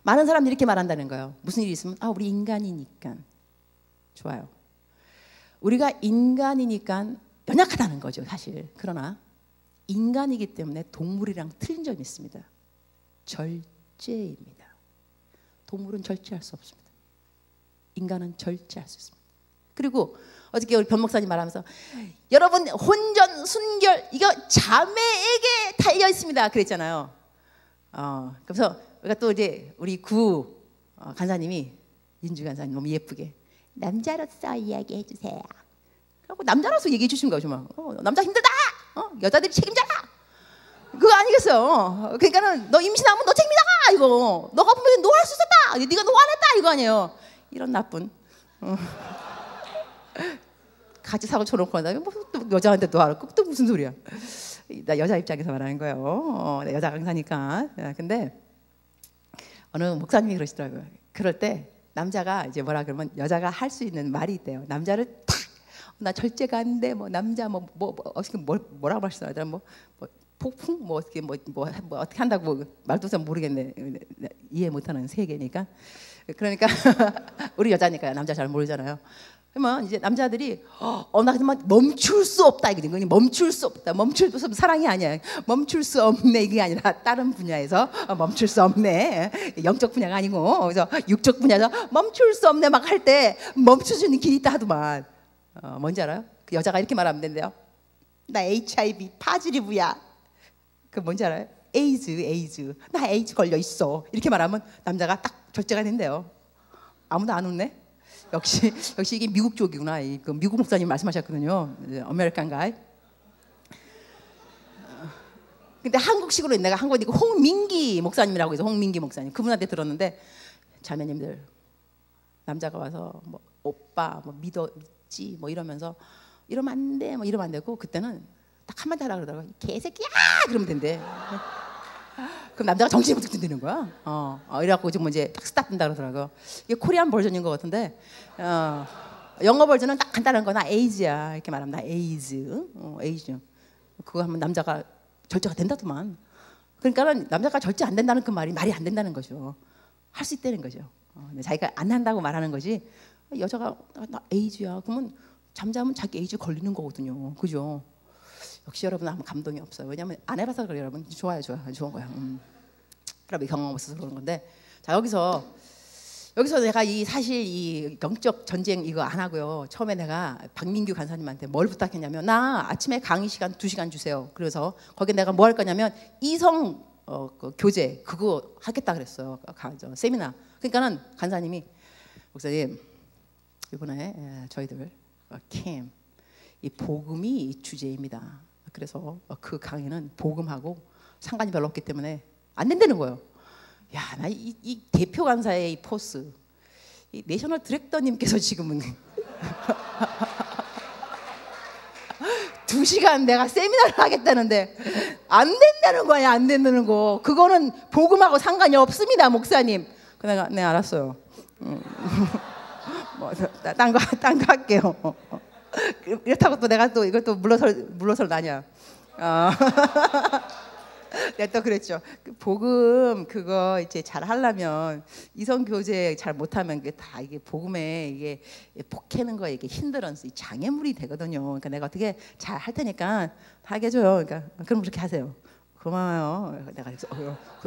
[SPEAKER 1] 많은 사람들이 이렇게 말한다는 거예요. 무슨 일이 있으면 우리 인간이니까. 좋아요. 우리가 인간이니까 연약하다는 거죠, 사실. 그러나 인간이기 때문에 동물이랑 틀린 점이 있습니다. 절제입니다. 동물은 절제할 수 없습니다. 인간은 절제할 수 있습니다. 그리고 어저께 우리 변 목사님 말하면서 여러분 혼전 순결 이거 자매에게 달려 있습니다 그랬잖아요. 그래서 우리가 또 이제 우리 구 간사님이 윤주 간사님 너무 예쁘게 남자로서 이야기해 주세요. 그리고 남자로서 얘기해 주신 거죠. 남자 힘들다. 여자들이 책임져라. 그거 아니겠어요. 그러니까는 너 임신하면 너 책임이다 이거. 너가 분명히 노할 수 있었다. 네가 노 안 했다 이거 아니에요. 이런 나쁜. 같이 사고 쳐놓고 한다. 뭐 여자한테 노하라고 또 무슨 소리야. 나 여자 입장에서 말하는 거예요. 나 여자 강사니까. 근데 어느 목사님이 그러시더라고요. 그럴 때 남자가 이제 뭐라 그러면 여자가 할 수 있는 말이 있대요. 남자를 탁 나 절제가 안 돼. 뭐 남자 어떻게 뭐라고 하시더라. 뭐 폭풍 뭐 어떻게 뭐 어떻게 한다고 말도 잘 모르겠네. 이해 못하는 세계니까. 그러니까 우리 여자니까 남자 잘 모르잖아요. 그러면 이제 남자들이 나 정말 멈출 수 없다 이거지. 멈출 수 없다. 멈출 수 없다. 사랑이 아니야. 멈출 수 없네 이게 아니라 다른 분야에서 멈출 수 없네. 영적 분야가 아니고 그래서 육적 분야에서 멈출 수 없네 막 할 때 멈출 수 있는 길이 있다 하더만. 뭔지 알아요? 그 여자가 이렇게 말하면 된대요. 나 HIV 파지리브야. 그 뭔지 알아요? 에이즈. 나 에이즈 걸려 있어. 이렇게 말하면 남자가 딱 절제가 된대요. 아무도 안 웃네. 역시 이게 미국 쪽이구나. 그 미국 목사님 말씀하셨거든요. 아메리칸 가이. 근데 한국식으로 내가 한 거니까 홍민기 목사님이라고 해서 홍민기 목사님 그분한테 들었는데 자매님들 남자가 와서 뭐 오빠 뭐 믿지 뭐 이러면서 이러면 안 돼 뭐 이러면 안 되고 그때는 딱 한마디 하라 그러더라고. 개새끼야 그러면 된대. 그럼 남자가 정신이 부쩍 든다는 거야. 이래갖고 지금 이제 딱 스타트된다 그러더라고. 이게 코리안 버전인 것 같은데 영어 버전은 딱 간단한 거. 나 에이즈야 이렇게 말하면 나 에이즈. 에이즈. 그거 하면 남자가 절제가 된다더만. 그러니까는 남자가 절제 안 된다는 그 말이 안 된다는 거죠. 할 수 있다는 거죠. 자기가 안 한다고 말하는 거지. 여자가 나 에이즈야 그러면 잠자면 자기 에이즈 걸리는 거거든요. 그죠? 역시 여러분 아무 감동이 없어요. 왜냐하면 안 해봐서 그래요. 여러분 좋아요. 좋은 거야. 여러분 경험 없어서 그러는 건데 자 여기서 내가 사실 이 영적 전쟁 이거 안 하고요. 처음에 내가 박민규 간사님한테 뭘 부탁했냐면 나 아침에 강의 시간 2시간 주세요. 그래서 거기 내가 뭐 할 거냐면 이성 그 교재 그거 하겠다 그랬어요. 세미나. 그러니까는 간사님이 목사님 이번에 저희들 캠 이 복음이 주제입니다. 그래서 그 강의는 복음하고 상관이 별로 없기 때문에 안 된다는 거예요. 야, 나 이 대표 강사의 이 포스, 이 내셔널 디렉터님께서 지금은 2시간 내가 세미나를 하겠다는데 안 된다는 거야, 안 된다는 거. 그거는 복음하고 상관이 없습니다, 목사님. 그 내가 네 알았어요. 뭐 딴 거 할게요. 이렇다고 또 내가 또 이걸 또 물러설 나냐? 내가 또 그랬죠. 복음 그거 이제 잘 하려면 이성 교제 잘 못하면 다 이게 복음에 이게 폭해는 거에 이게 힌드런스 장애물이 되거든요. 그러니까 내가 어떻게 잘 할 테니까 하게 해줘요. 그러니까 그럼 그렇게 하세요. 고마워요. 내가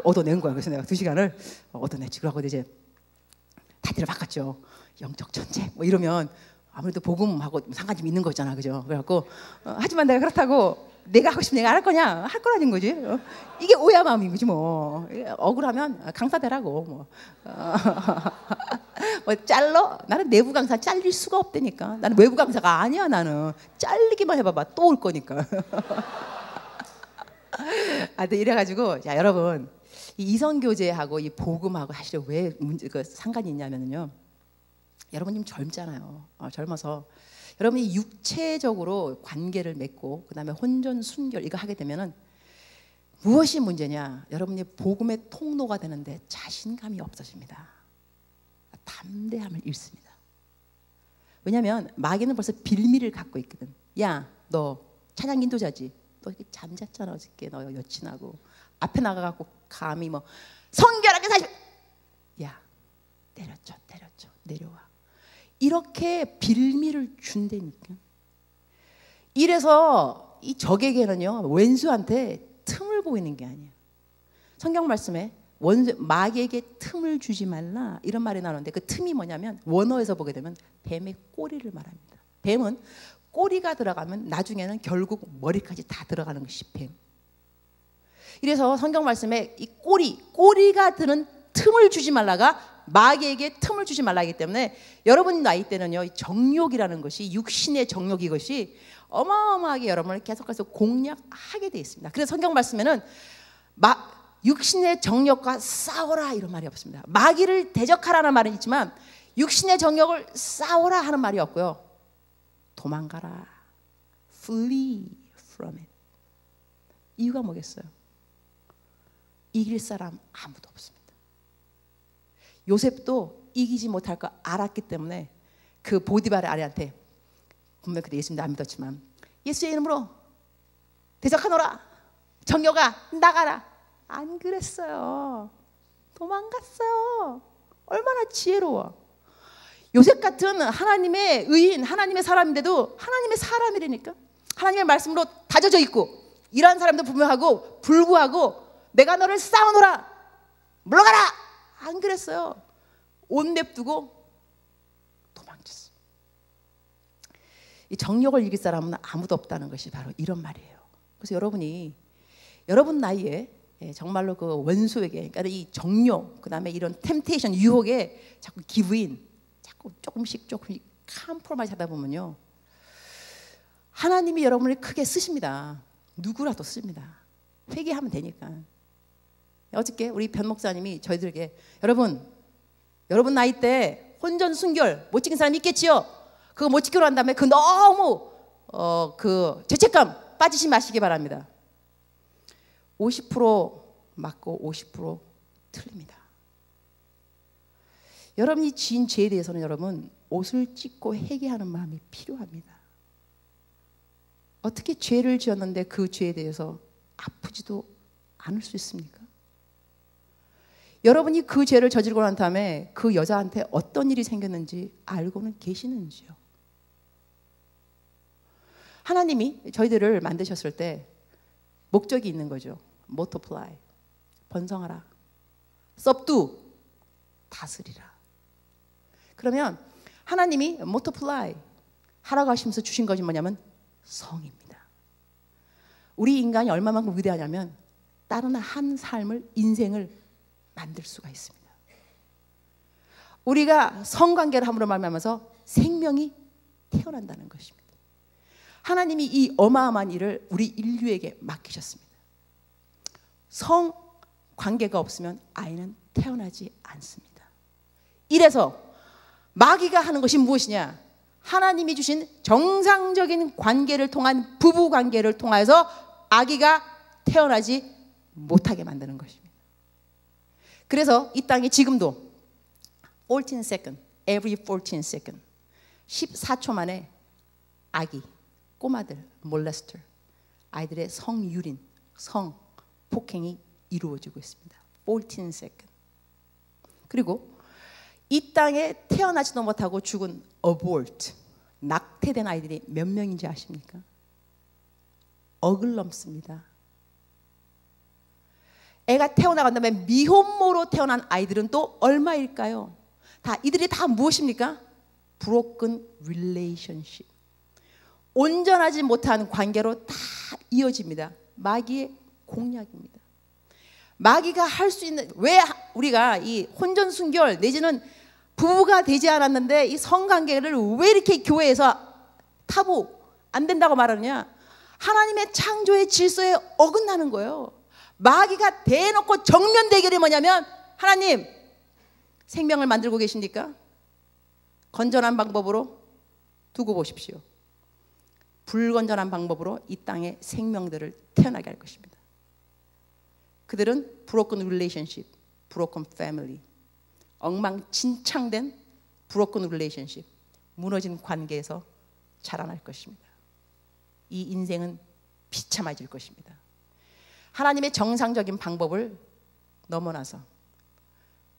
[SPEAKER 1] 얻어낸 거야. 그래서 내가 2시간을 얻어냈지. 그러고 이제 타이틀을 바꿨죠. 영적 전쟁 뭐 이러면 아무래도 복음하고 상관이 좀 있는 거잖아, 그죠? 그래갖고 하지만 내가 그렇다고 내가 하고 싶은 내가 안 할 거냐? 할 거라는 거지. 이게 오야 마음인 거지 뭐. 억울하면 강사 되라고 뭐. 뭐 잘러? 나는 내부 강사 잘릴 수가 없다니까. 나는 외부 강사가 아니야. 나는 잘리기만 해봐봐 또 올 거니까. 이래가지고 자 여러분 이 이성 교제하고 이 복음하고 사실 왜 상관이 있냐면요. 여러분 지금 젊잖아요. 젊어서 여러분이 육체적으로 관계를 맺고 그다음에 혼전 순결 이거 하게 되면은 무엇이 문제냐? 여러분이 복음의 통로가 되는데 자신감이 없어집니다. 담대함을 잃습니다. 왜냐하면 마귀는 벌써 빌미를 갖고 있거든. 야, 너 찬양 인도자지. 너 이렇게 잠잤잖아 어저께. 너 여친하고 앞에 나가갖고 감히 뭐 성결하게 사십. 야, 때려쳐 내려와. 이렇게 빌미를 준다니까. 이래서 이 적에게는요, 왼수한테 틈을 보이는 게 아니야. 성경 말씀에 마귀에게 틈을 주지 말라 이런 말이 나오는데, 그 틈이 뭐냐면 원어에서 보게 되면 뱀의 꼬리를 말합니다. 뱀은 꼬리가 들어가면 나중에는 결국 머리까지 다 들어가는 것이 뱀. 이래서 성경 말씀에 이 꼬리가 드는 틈을 주지 말라가 마귀에게 틈을 주지 말라기 때문에, 여러분 나이 때는요, 정욕이라는 것이, 육신의 정욕, 이것이 어마어마하게 여러분을 계속해서 공략하게 되어 있습니다. 그래서 성경 말씀에는 육신의 정욕과 싸워라 이런 말이 없습니다. 마귀를 대적하라는 말은 있지만 육신의 정욕을 싸워라 하는 말이 없고요. 도망가라. Flee from it. 이유가 뭐겠어요? 이길 사람 아무도 없습니다. 요셉도 이기지 못할 거 알았기 때문에 그 보디발의 아내한테, 분명 그때 예수님도 안 믿었지만, 예수의 이름으로 대적하노라. 정욕아 나가라. 안 그랬어요. 도망갔어요. 얼마나 지혜로워. 요셉 같은 하나님의 의인, 하나님의 사람인데도 하나님의 사람이라니까. 하나님의 말씀으로 다져져 있고 이러한 사람도 불구하고 내가 너를 싸우노라. 물러가라. 안 그랬어요. 옷 냅두고 도망쳤어. 이 정욕을 이길 사람은 아무도 없다는 것이 바로 이런 말이에요. 그래서 여러분 나이에 정말로 그 원수에게, 그러니까 이 정욕, 그 다음에 이런 템테이션, 유혹에 자꾸 기브인, 자꾸 조금씩 컴프로마이즈 하다 보면요, 하나님이 여러분을 크게 쓰십니다. 누구라도 씁니다. 회개하면 되니까. 어저께 우리 변 목사님이 저희들에게, 여러분 나이 때 혼전 순결 못 지킨 사람 있겠지요? 그거 못 지키러 한 다음에 그 너무 그 죄책감 빠지지 마시기 바랍니다. 50% 맞고 50% 틀립니다. 여러분이 지은 죄에 대해서는 여러분 옷을 찢고 회개하는 마음이 필요합니다. 어떻게 죄를 지었는데 그 죄에 대해서 아프지도 않을 수 있습니까? 여러분이 그 죄를 저지르고 난 다음에 그 여자한테 어떤 일이 생겼는지 알고는 계시는지요? 하나님이 저희들을 만드셨을 때 목적이 있는 거죠. multiply, 번성하라. subdue, 다스리라. 그러면 하나님이 multiply 하라고 하시면서 주신 것이 뭐냐면 성입니다. 우리 인간이 얼마만큼 위대하냐면 다른 한 인생을 만들 수가 있습니다. 우리가 성관계를 함으로 말미암아서 생명이 태어난다는 것입니다. 하나님이 이 어마어마한 일을 우리 인류에게 맡기셨습니다. 성관계가 없으면 아이는 태어나지 않습니다. 이래서 마귀가 하는 것이 무엇이냐? 하나님이 주신 정상적인 관계를 통한 부부관계를 통해서 아기가 태어나지 못하게 만드는 것입니다. 그래서 이 땅에 지금도 14 second, every 14 second, 14초 만에 아기, 꼬마들, molester, 아이들의 성유린, 성폭행이 이루어지고 있습니다. 14 second. 그리고 이 땅에 태어나지도 못하고 죽은 abort, 낙태된 아이들이 몇 명인지 아십니까? 억을 넘습니다. 애가 태어나간 다음에 미혼모로 태어난 아이들은 또 얼마일까요? 이들이 다 무엇입니까? broken relationship. 온전하지 못한 관계로 다 이어집니다. 마귀의 공략입니다. 마귀가 할 수 있는, 왜 우리가 이 혼전순결 내지는 부부가 되지 않았는데 이 성관계를 왜 이렇게 교회에서 타부 안 된다고 말하느냐? 하나님의 창조의 질서에 어긋나는 거예요. 마귀가 대놓고 정면 대결이 뭐냐면, 하나님 생명을 만들고 계십니까? 건전한 방법으로 두고 보십시오. 불건전한 방법으로 이 땅에 생명들을 태어나게 할 것입니다. 그들은 broken relationship, broken family, 엉망진창된 broken relationship, 무너진 관계에서 자라날 것입니다. 이 인생은 비참해질 것입니다. 하나님의 정상적인 방법을 넘어나서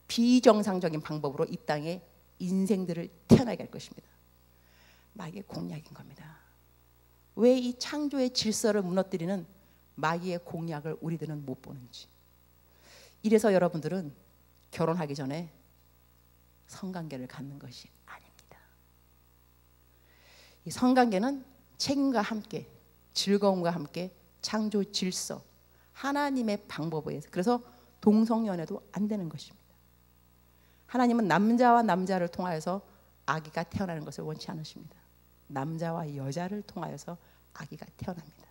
[SPEAKER 1] 비정상적인 방법으로 이 땅에 인생들을 태어나게 할 것입니다. 마귀의 공략인 겁니다. 왜 이 창조의 질서를 무너뜨리는 마귀의 공략을 우리들은 못 보는지. 이래서 여러분들은 결혼하기 전에 성관계를 갖는 것이 아닙니다. 이 성관계는 책임과 함께, 즐거움과 함께 창조 질서, 하나님의 방법에 의해서, 그래서 동성연애도 안 되는 것입니다. 하나님은 남자와 남자를 통하여서 아기가 태어나는 것을 원치 않으십니다. 남자와 여자를 통하여서 아기가 태어납니다.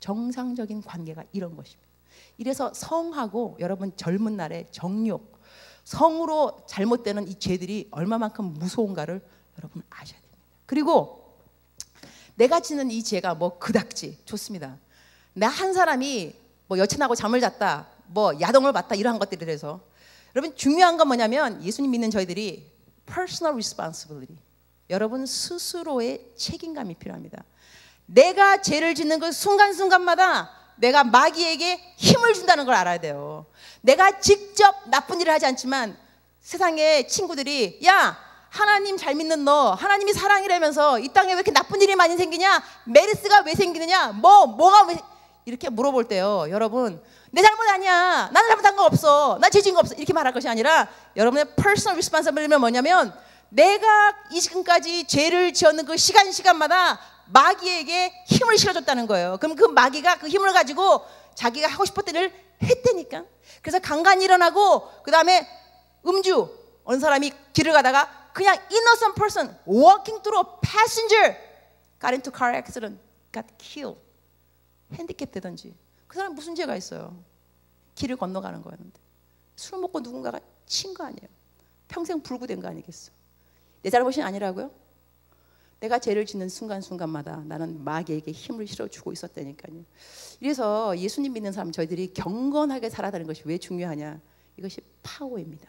[SPEAKER 1] 정상적인 관계가 이런 것입니다. 이래서 성하고 여러분 젊은 날에 정욕, 성으로 잘못되는 이 죄들이 얼마만큼 무서운가를 여러분 아셔야 됩니다. 그리고 내가 지는 이 죄가 뭐 그닥지 좋습니다. 나 한 사람이 뭐 여친하고 잠을 잤다, 뭐 야동을 봤다, 이러한 것들에 대해서 여러분 중요한 건 뭐냐면, 예수님 믿는 저희들이 personal responsibility, 여러분 스스로의 책임감이 필요합니다. 내가 죄를 짓는 그 순간순간마다 내가 마귀에게 힘을 준다는 걸 알아야 돼요. 내가 직접 나쁜 일을 하지 않지만 세상의 친구들이 야, 하나님 잘 믿는 너, 하나님이 사랑이라면서 이 땅에 왜 이렇게 나쁜 일이 많이 생기냐, 메르스가 왜 생기느냐, 뭐가 왜 이렇게 물어볼 때요, 여러분 내 잘못 아니야, 나는 잘못한 거 없어, 나 죄 지은 거 없어, 이렇게 말할 것이 아니라 여러분의 personal responsibility는 뭐냐면, 내가 이 지금까지 죄를 지었는 그 시간마다 마귀에게 힘을 실어줬다는 거예요. 그럼 그 마귀가 그 힘을 가지고 자기가 하고 싶었던 일을 했다니까. 그래서 강간이 일어나고, 그 다음에 음주, 어느 사람이 길을 가다가 그냥 innocent person walking through a passenger got into car accident, got killed, 핸디캡 되든지. 그 사람 무슨 죄가 있어요? 길을 건너가는 거였는데 술 먹고 누군가가 친 거 아니에요. 평생 불구된 거 아니겠어? 내 잘못이 아니라고요? 내가 죄를 짓는 순간순간마다 나는 마귀에게 힘을 실어주고 있었다니까요. 그래서 예수님 믿는 사람 저희들이 경건하게 살아가는 것이 왜 중요하냐? 이것이 파워입니다.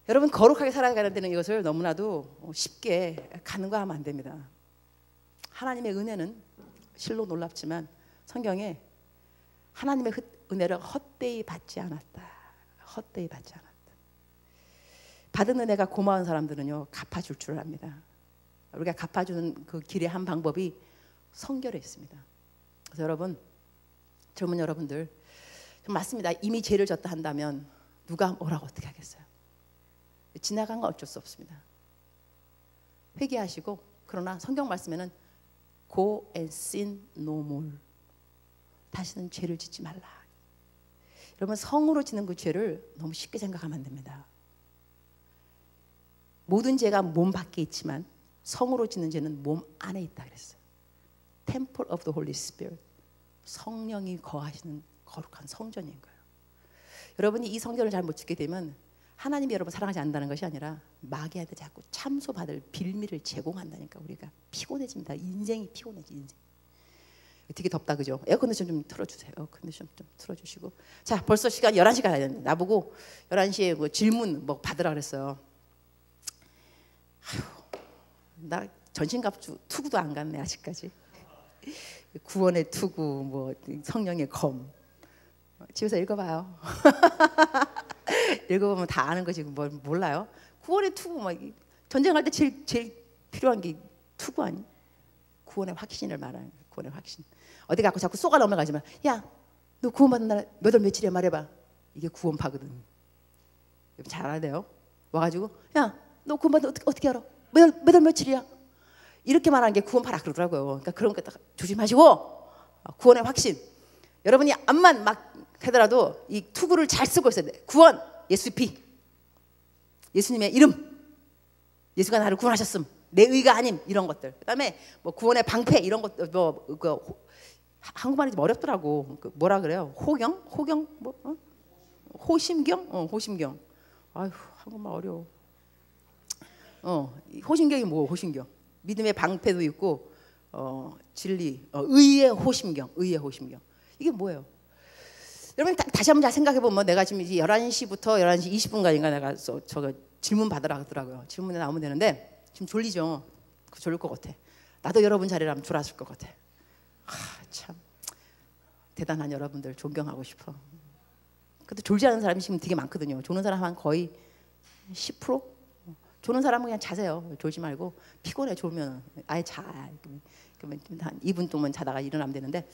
[SPEAKER 1] 여러분 거룩하게 살아가는 데는 이것을 너무나도 쉽게 간과하면 안 됩니다. 하나님의 은혜는 실로 놀랍지만 성경에 하나님의 은혜를 헛되이 받지 않았다. 헛되이 받지 않았다. 받은 은혜가 고마운 사람들은요, 갚아줄 줄 압니다. 우리가 갚아주는 그 길의 한 방법이 성결에 있습니다. 그래서 여러분, 젊은 여러분들, 좀 맞습니다. 이미 죄를 졌다 한다면 누가 뭐라고 어떻게 하겠어요? 지나간 건 어쩔 수 없습니다. 회개하시고, 그러나 성경 말씀에는 Go and sin no more. 다시는 죄를 짓지 말라. 여러분 성으로 짓는 그 죄를 너무 쉽게 생각하면 안 됩니다. 모든 죄가 몸 밖에 있지만 성으로 짓는 죄는 몸 안에 있다 그랬어요. Temple of the Holy Spirit. 성령이 거하시는 거룩한 성전인 거예요. 여러분이 이 성전을 잘 못 짓게 되면 하나님이 여러분 사랑하지 않는다는 것이 아니라 마귀한테 자꾸 참소받을 빌미를 제공한다니까. 우리가 피곤해집니다. 인생이 피곤해지. 인생. 되게 덥다 그죠? 에어컨디션 좀 틀어주세요. 에어컨디션 좀 틀어주시고. 자, 벌써 시간 11시가 가야 되는데 나보고 11시에 뭐 질문 뭐 받으라 그랬어요. 아휴, 나 전신갑 투구도 안 갔네 아직까지. 구원의 투구, 뭐 성령의 검. 집에서 읽어봐요. 읽어보면 다 아는 거지 뭘 몰라요? 구원의 투구, 막 전쟁할 때 제일 필요한 게 투구 아니? 구원의 확신을 말하는 거예요. 구원의 확신. 어디 갖고 자꾸 쏘가 넘어가지만, 야, 너 구원받은 날 몇 월 며칠이야 말해봐. 이게 구원파거든. 잘 알아야 돼요. 와가지고, 야, 너 구원받은 어떻게 알아? 몇 월 며칠이야? 이렇게 말하는 게 구원파라 그러더라고요. 그러니까 그런 거 딱 조심하시고, 구원의 확신. 여러분이 암만 막 하더라도 이 투구를 잘 쓰고 있어야 돼. 구원, 예수피, 예수님의 이름, 예수가 나를 구원하셨음, 내 의가 아님, 이런 것들. 그다음에 뭐 구원의 방패 이런 것들, 뭐 한국말이 좀 어렵더라고. 뭐라 그래요? 호경, 뭐 호심경, 호심경. 아휴, 한국말 어려워. 호심경이 뭐 호심경? 믿음의 방패도 있고, 진리, 의의 호심경, 의의 호심경. 이게 뭐예요? 여러분 다시 한번 잘 생각해 보면 내가 지금 이제 11시부터 11시 20분까지인가 내가 저거 질문 받으라 하더라고요. 질문에 나오면 되는데 지금 졸리죠? 졸릴 것 같아. 나도 여러분 자리라면 졸았을 것 같아. 참 대단한 여러분들 존경하고 싶어. 근데 졸지 않은 사람이 지금 되게 많거든요. 조는 사람 한 거의 10%? 조는 사람은 그냥 자세요. 졸지 말고. 피곤해 졸면 아예 자. 그러면 한 2분 동안 자다가 일어나면 되는데.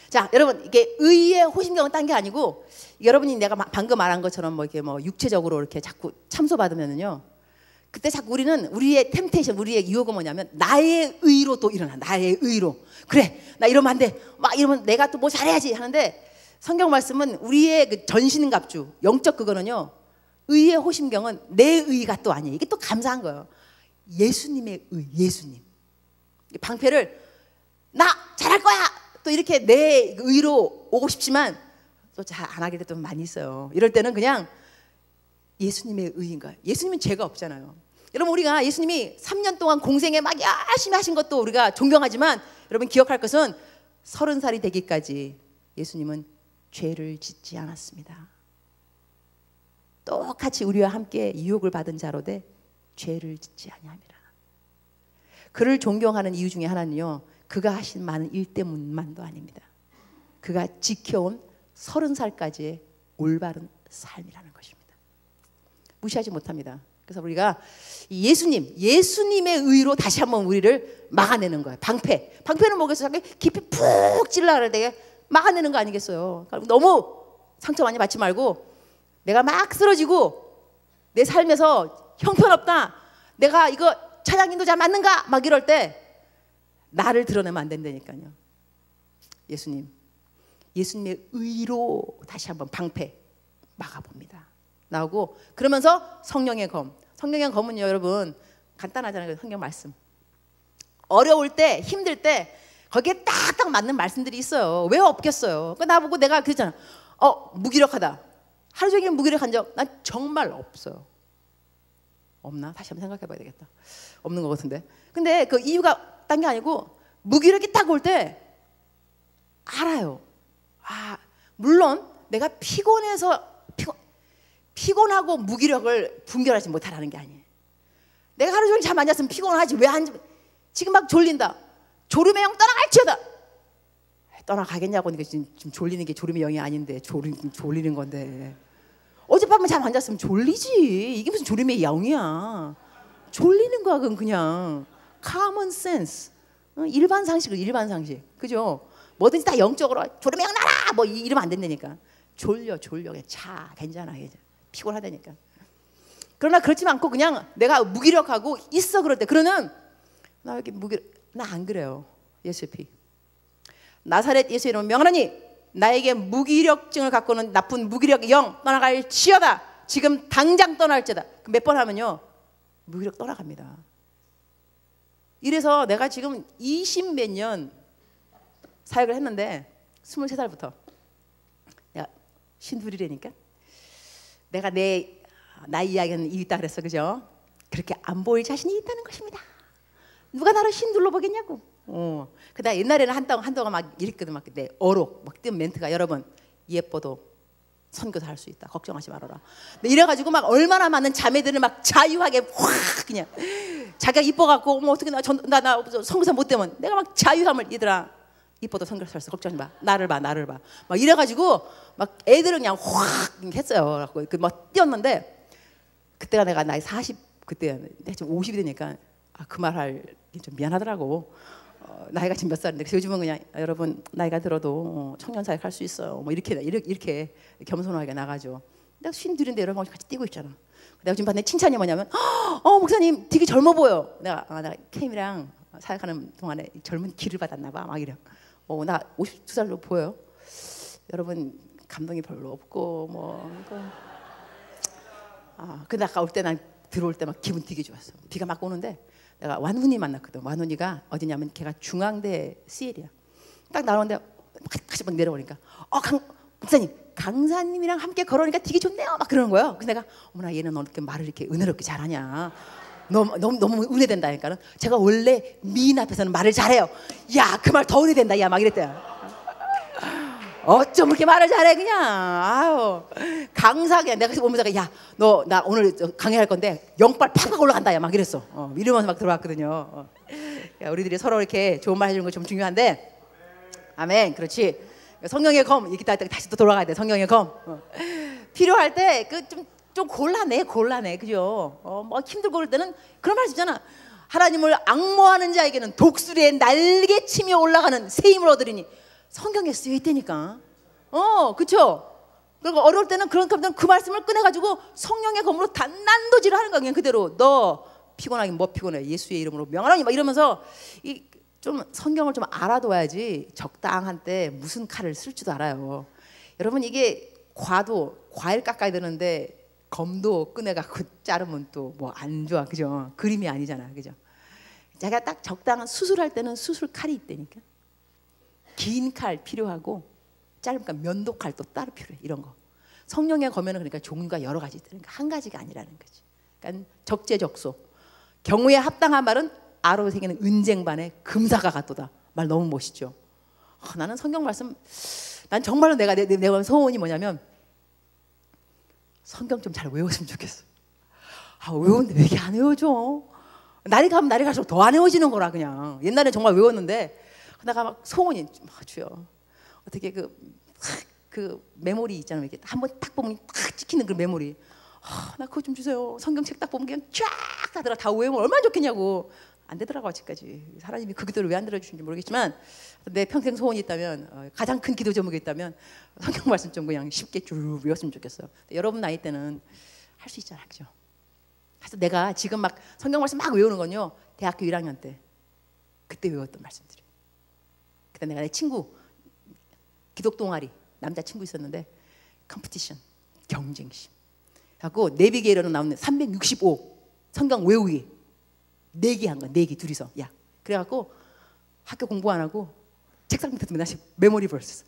[SPEAKER 1] 자, 여러분, 이게 의의 호심경은 딴 게 아니고, 여러분이 내가 방금 말한 것처럼 뭐 이렇게 뭐 육체적으로 이렇게 자꾸 참소받으면은요, 그때 자꾸 우리는 우리의 템테이션, 우리의 유혹은 뭐냐면 나의 의로 또 일어나. 나의 의로. 그래, 나 이러면 안 돼. 막 이러면 내가 또 뭐 잘해야지 하는데, 성경 말씀은 우리의 그 전신갑주, 영적 그거는요, 의의 호심경은 내 의가 또 아니에요. 이게 또 감사한 거예요. 예수님의 의, 예수님. 방패를 나 잘할 거야. 또 이렇게 내 의로 오고 싶지만 또 잘 안 하게 될 때도 많이 있어요. 이럴 때는 그냥 예수님의 의인 거예요. 예수님은 죄가 없잖아요. 여러분, 우리가 예수님이 3년 동안 공생에 막 열심히 하신 것도 우리가 존경하지만, 여러분 기억할 것은 30살이 되기까지 예수님은 죄를 짓지 않았습니다. 똑같이 우리와 함께 유혹을 받은 자로되 죄를 짓지 아니함이라. 그를 존경하는 이유 중에 하나는요, 그가 하신 많은 일 때문만도 아닙니다. 그가 지켜온 30살까지의 올바른 삶이라는 것입니다. 무시하지 못합니다. 그래서 우리가 예수님의 의로 다시 한번 우리를 막아내는 거예요. 방패는 뭐겠어요? 깊이 푹 찔러야 되게 막아내는 거 아니겠어요? 너무 상처 많이 받지 말고, 내가 막 쓰러지고 내 삶에서 형편없다, 내가 이거 찬양 인도 잘 맞는가 막 이럴 때 나를 드러내면 안 된다니까요. 예수님의 의로 다시 한번 방패 막아봅니다. 나오고, 그러면서 성령의 검은요, 여러분 간단하잖아요. 성경 말씀. 어려울 때, 힘들 때 거기에 딱딱 맞는 말씀들이 있어요. 왜 없겠어요? 나보고 내가 그랬잖아. 무기력하다. 하루 종일 무기력한 적 난 정말 없어요. 없나? 다시 한번 생각해 봐야 되겠다. 없는 것 같은데. 근데 그 이유가 딴 게 아니고, 무기력이 딱 올 때 알아요. 물론 내가 피곤하고 무기력을 분별하지 못하라는 게 아니에요. 내가 하루 종일 잠 안 잤으면 피곤하지. 지금 막 졸린다. 졸음의 영 떠나갈지어다. 떠나가겠냐고. 지금 졸리는 게 졸음의 영이 아닌데 졸리는 건데. 어젯밤에 잠 안 잤으면 졸리지. 이게 무슨 졸음의 영이야. 졸리는 거야. 그건 그냥 common sense, 일반 상식. 그죠? 뭐든지 다 영적으로 졸음의 영 나라 뭐 이러면 안 된다니까. 졸려 그냥 괜찮아. 피곤하다니까. 그러나 그렇지 않고 그냥 내가 무기력하고 있어. 그럴 때 그러는 나 이렇게 나 안 그래요. 예수의 피. 나사렛 예수의 이름으로 명하노니 나에게 무기력증을 갖고는 나쁜 무기력 영 떠나갈지어다. 지금 당장 떠날지어다. 몇 번 하면요, 무기력 떠나갑니다. 이래서 내가 지금 20 몇 년 사역을 했는데 23살부터 내가 52이라니까 내가 내 나이 이야기는 있다 그랬어. 그죠? 그렇게 안 보일 자신이 있다는 것입니다. 누가 나를 신둘러 보겠냐고. 그다음 옛날에는 한동안 막 이랬거든. 막 그때 어록 막 뜬 멘트가, 여러분 예뻐도 선교사 할 수 있다. 걱정하지 말아라. 이래가지고 막 얼마나 많은 자매들을 막 자유하게 확 그냥 자기가 이뻐갖고 뭐 어떻게 나 선교사 못 되면 내가 막 자유함을, 얘들아 이뻐도 선교사 할 수 없어. 걱정하지 마. 나를 봐. 막 이래가지고 막 애들은 그냥 확 했어요. 그 막 뛰었는데, 그때가 내가 나이 40 그때 내가 지금 50이 되니까 그 말 할 게 좀 미안하더라고. 나이가 지금 몇 살인데. 그래서 요즘은 그냥 여러분 나이가 들어도 청년 사역 할 수 있어요. 뭐 이렇게 겸손하게 나가죠. 내가 52인데 여러분 같이 뛰고 있잖아. 내가 지금 받는 칭찬이 뭐냐면, 목사님 되게 젊어 보여. 내가 캠이랑 사역하는 동안에 젊은 기를 받았나 봐. 막 이래. 나 52살로 보여요. 여러분 감동이 별로 없고 뭐. 근데 아까 올 때 난 들어올 때 막 기분 되게 좋았어. 비가 막 오는데 내가 완훈이 만났거든. 완훈이가 어디냐면 걔가 중앙대 CL이야. 딱 나오는데 같이 막 내려오니까 목사님 강사님이랑 함께 걸어오니까 되게 좋네요. 막 그러는 거예요. 그래서 내가 어머나 얘는 어떻게 말을 이렇게 은혜롭게 잘하냐. 너무 은혜된다니까는. 제가 원래 미인 앞에서는 말을 잘해요. 야, 그 말 더 은혜된다. 야, 막 이랬대요. 어쩜 그렇게 말을 잘해 그냥. 아유, 강사게. 내가 오면서 야, 너 나 오늘 강의할 건데 영빨 팍팍 올라간다. 야, 막 이랬어. 이러면서 막 들어왔거든요. 우리들이 서로 이렇게 좋은 말 해주는 거 좀 중요한데, 아멘. 그렇지. 성령의 검 이렇게 다시 또 돌아가야 돼. 성령의 검. 필요할 때 그 좀 골라내, 그죠? 뭐 힘들고 그럴 때는 그런 말 있잖아. 하나님을 앙모하는 자에게는 독수리의 날개치며 올라가는 새 힘을 얻으리니. 성경에 쓰여 있다니까. 그쵸? 그리고 어려울 때는 그 말씀을 꺼내가지고 성령의 검으로 단난도질을 하는 거야. 그냥 그대로. 너 피곤하긴 뭐 피곤해. 예수의 이름으로 명하노니 막 이러면서 좀 성경을 좀 알아둬야지 적당한 때 무슨 칼을 쓸지도 알아요. 여러분, 이게 과일 깎아야 되는데 검도 꺼내갖고 자르면 또 뭐 안 좋아, 그죠? 그림이 아니잖아, 그죠? 자기가 딱 적당한 수술할 때는 수술 칼이 있다니까. 긴 칼 필요하고 짧으니까 면도칼 또 따로 필요해. 이런 거. 성령의 검에는 그러니까 종류가 여러 가지 있다니까. 한 가지가 아니라는 거지. 그러니까 적재적소. 경우에 합당한 말은 아로 새기는 은쟁반에 금사가 같도다. 말 너무 멋있죠. 나는 성경 말씀, 난 정말로 내가 소원이 뭐냐면 성경 좀 잘 외웠으면 좋겠어. 외웠는데 왜 이렇게 안 외워져? 날이 가면 날이 갈수록 더 안 외워지는 거라. 그냥 옛날에 정말 외웠는데 내가 막 소원이 주여, 어떻게 그 메모리 있잖아요. 이렇게 한번 딱 보면 딱 찍히는 그 메모리. 나 그거 좀 주세요. 성경책 딱 보면 그냥 쫙 다 외우면 얼마나 좋겠냐고. 안 되더라고 아직까지. 하나님이 그 기도를 왜 안 들어주신지 모르겠지만 내 평생 소원이 있다면, 가장 큰 기도 제목이 있다면 성경 말씀 좀 그냥 쉽게 쭉 외웠으면 좋겠어요. 여러분 나이 때는 할 수 있잖아요, 그죠? 그래서 내가 지금 막 성경 말씀 막 외우는 건요, 대학교 1학년 때 그때 외웠던 말씀들이에요. 그때 내가 내 친구 기독 동아리 남자 친구 있었는데 컴피티션 경쟁심. 그래갖고 내비게이러로 나오는 365 성경 외우기 4개 한 거야. 4개 둘이서. 야, 그래갖고 학교 공부 안 하고 책상 밑에 맨날 메모리 벌스.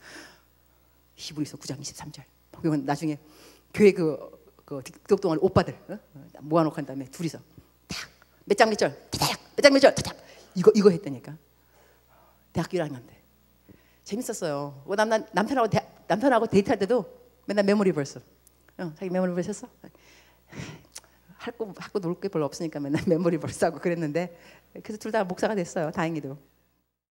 [SPEAKER 1] 히브리서 9장 23절. 이건 나중에 교회 그 기독 동아리 오빠들 모아놓고 한 다음에 둘이서 탁 몇 장 몇 절 타닥 몇 장 몇 절 타닥 이거 했다니까. 대학교 1학년 때 재밌었어요. 남편하고 데이트할 때도 맨날 메모리 벌스. 자기 메모리 벌스 했어? 하고 놀 게 별로 없으니까 맨날 메모리 벌스 하고 그랬는데, 그래서 둘 다 목사가 됐어요, 다행히도.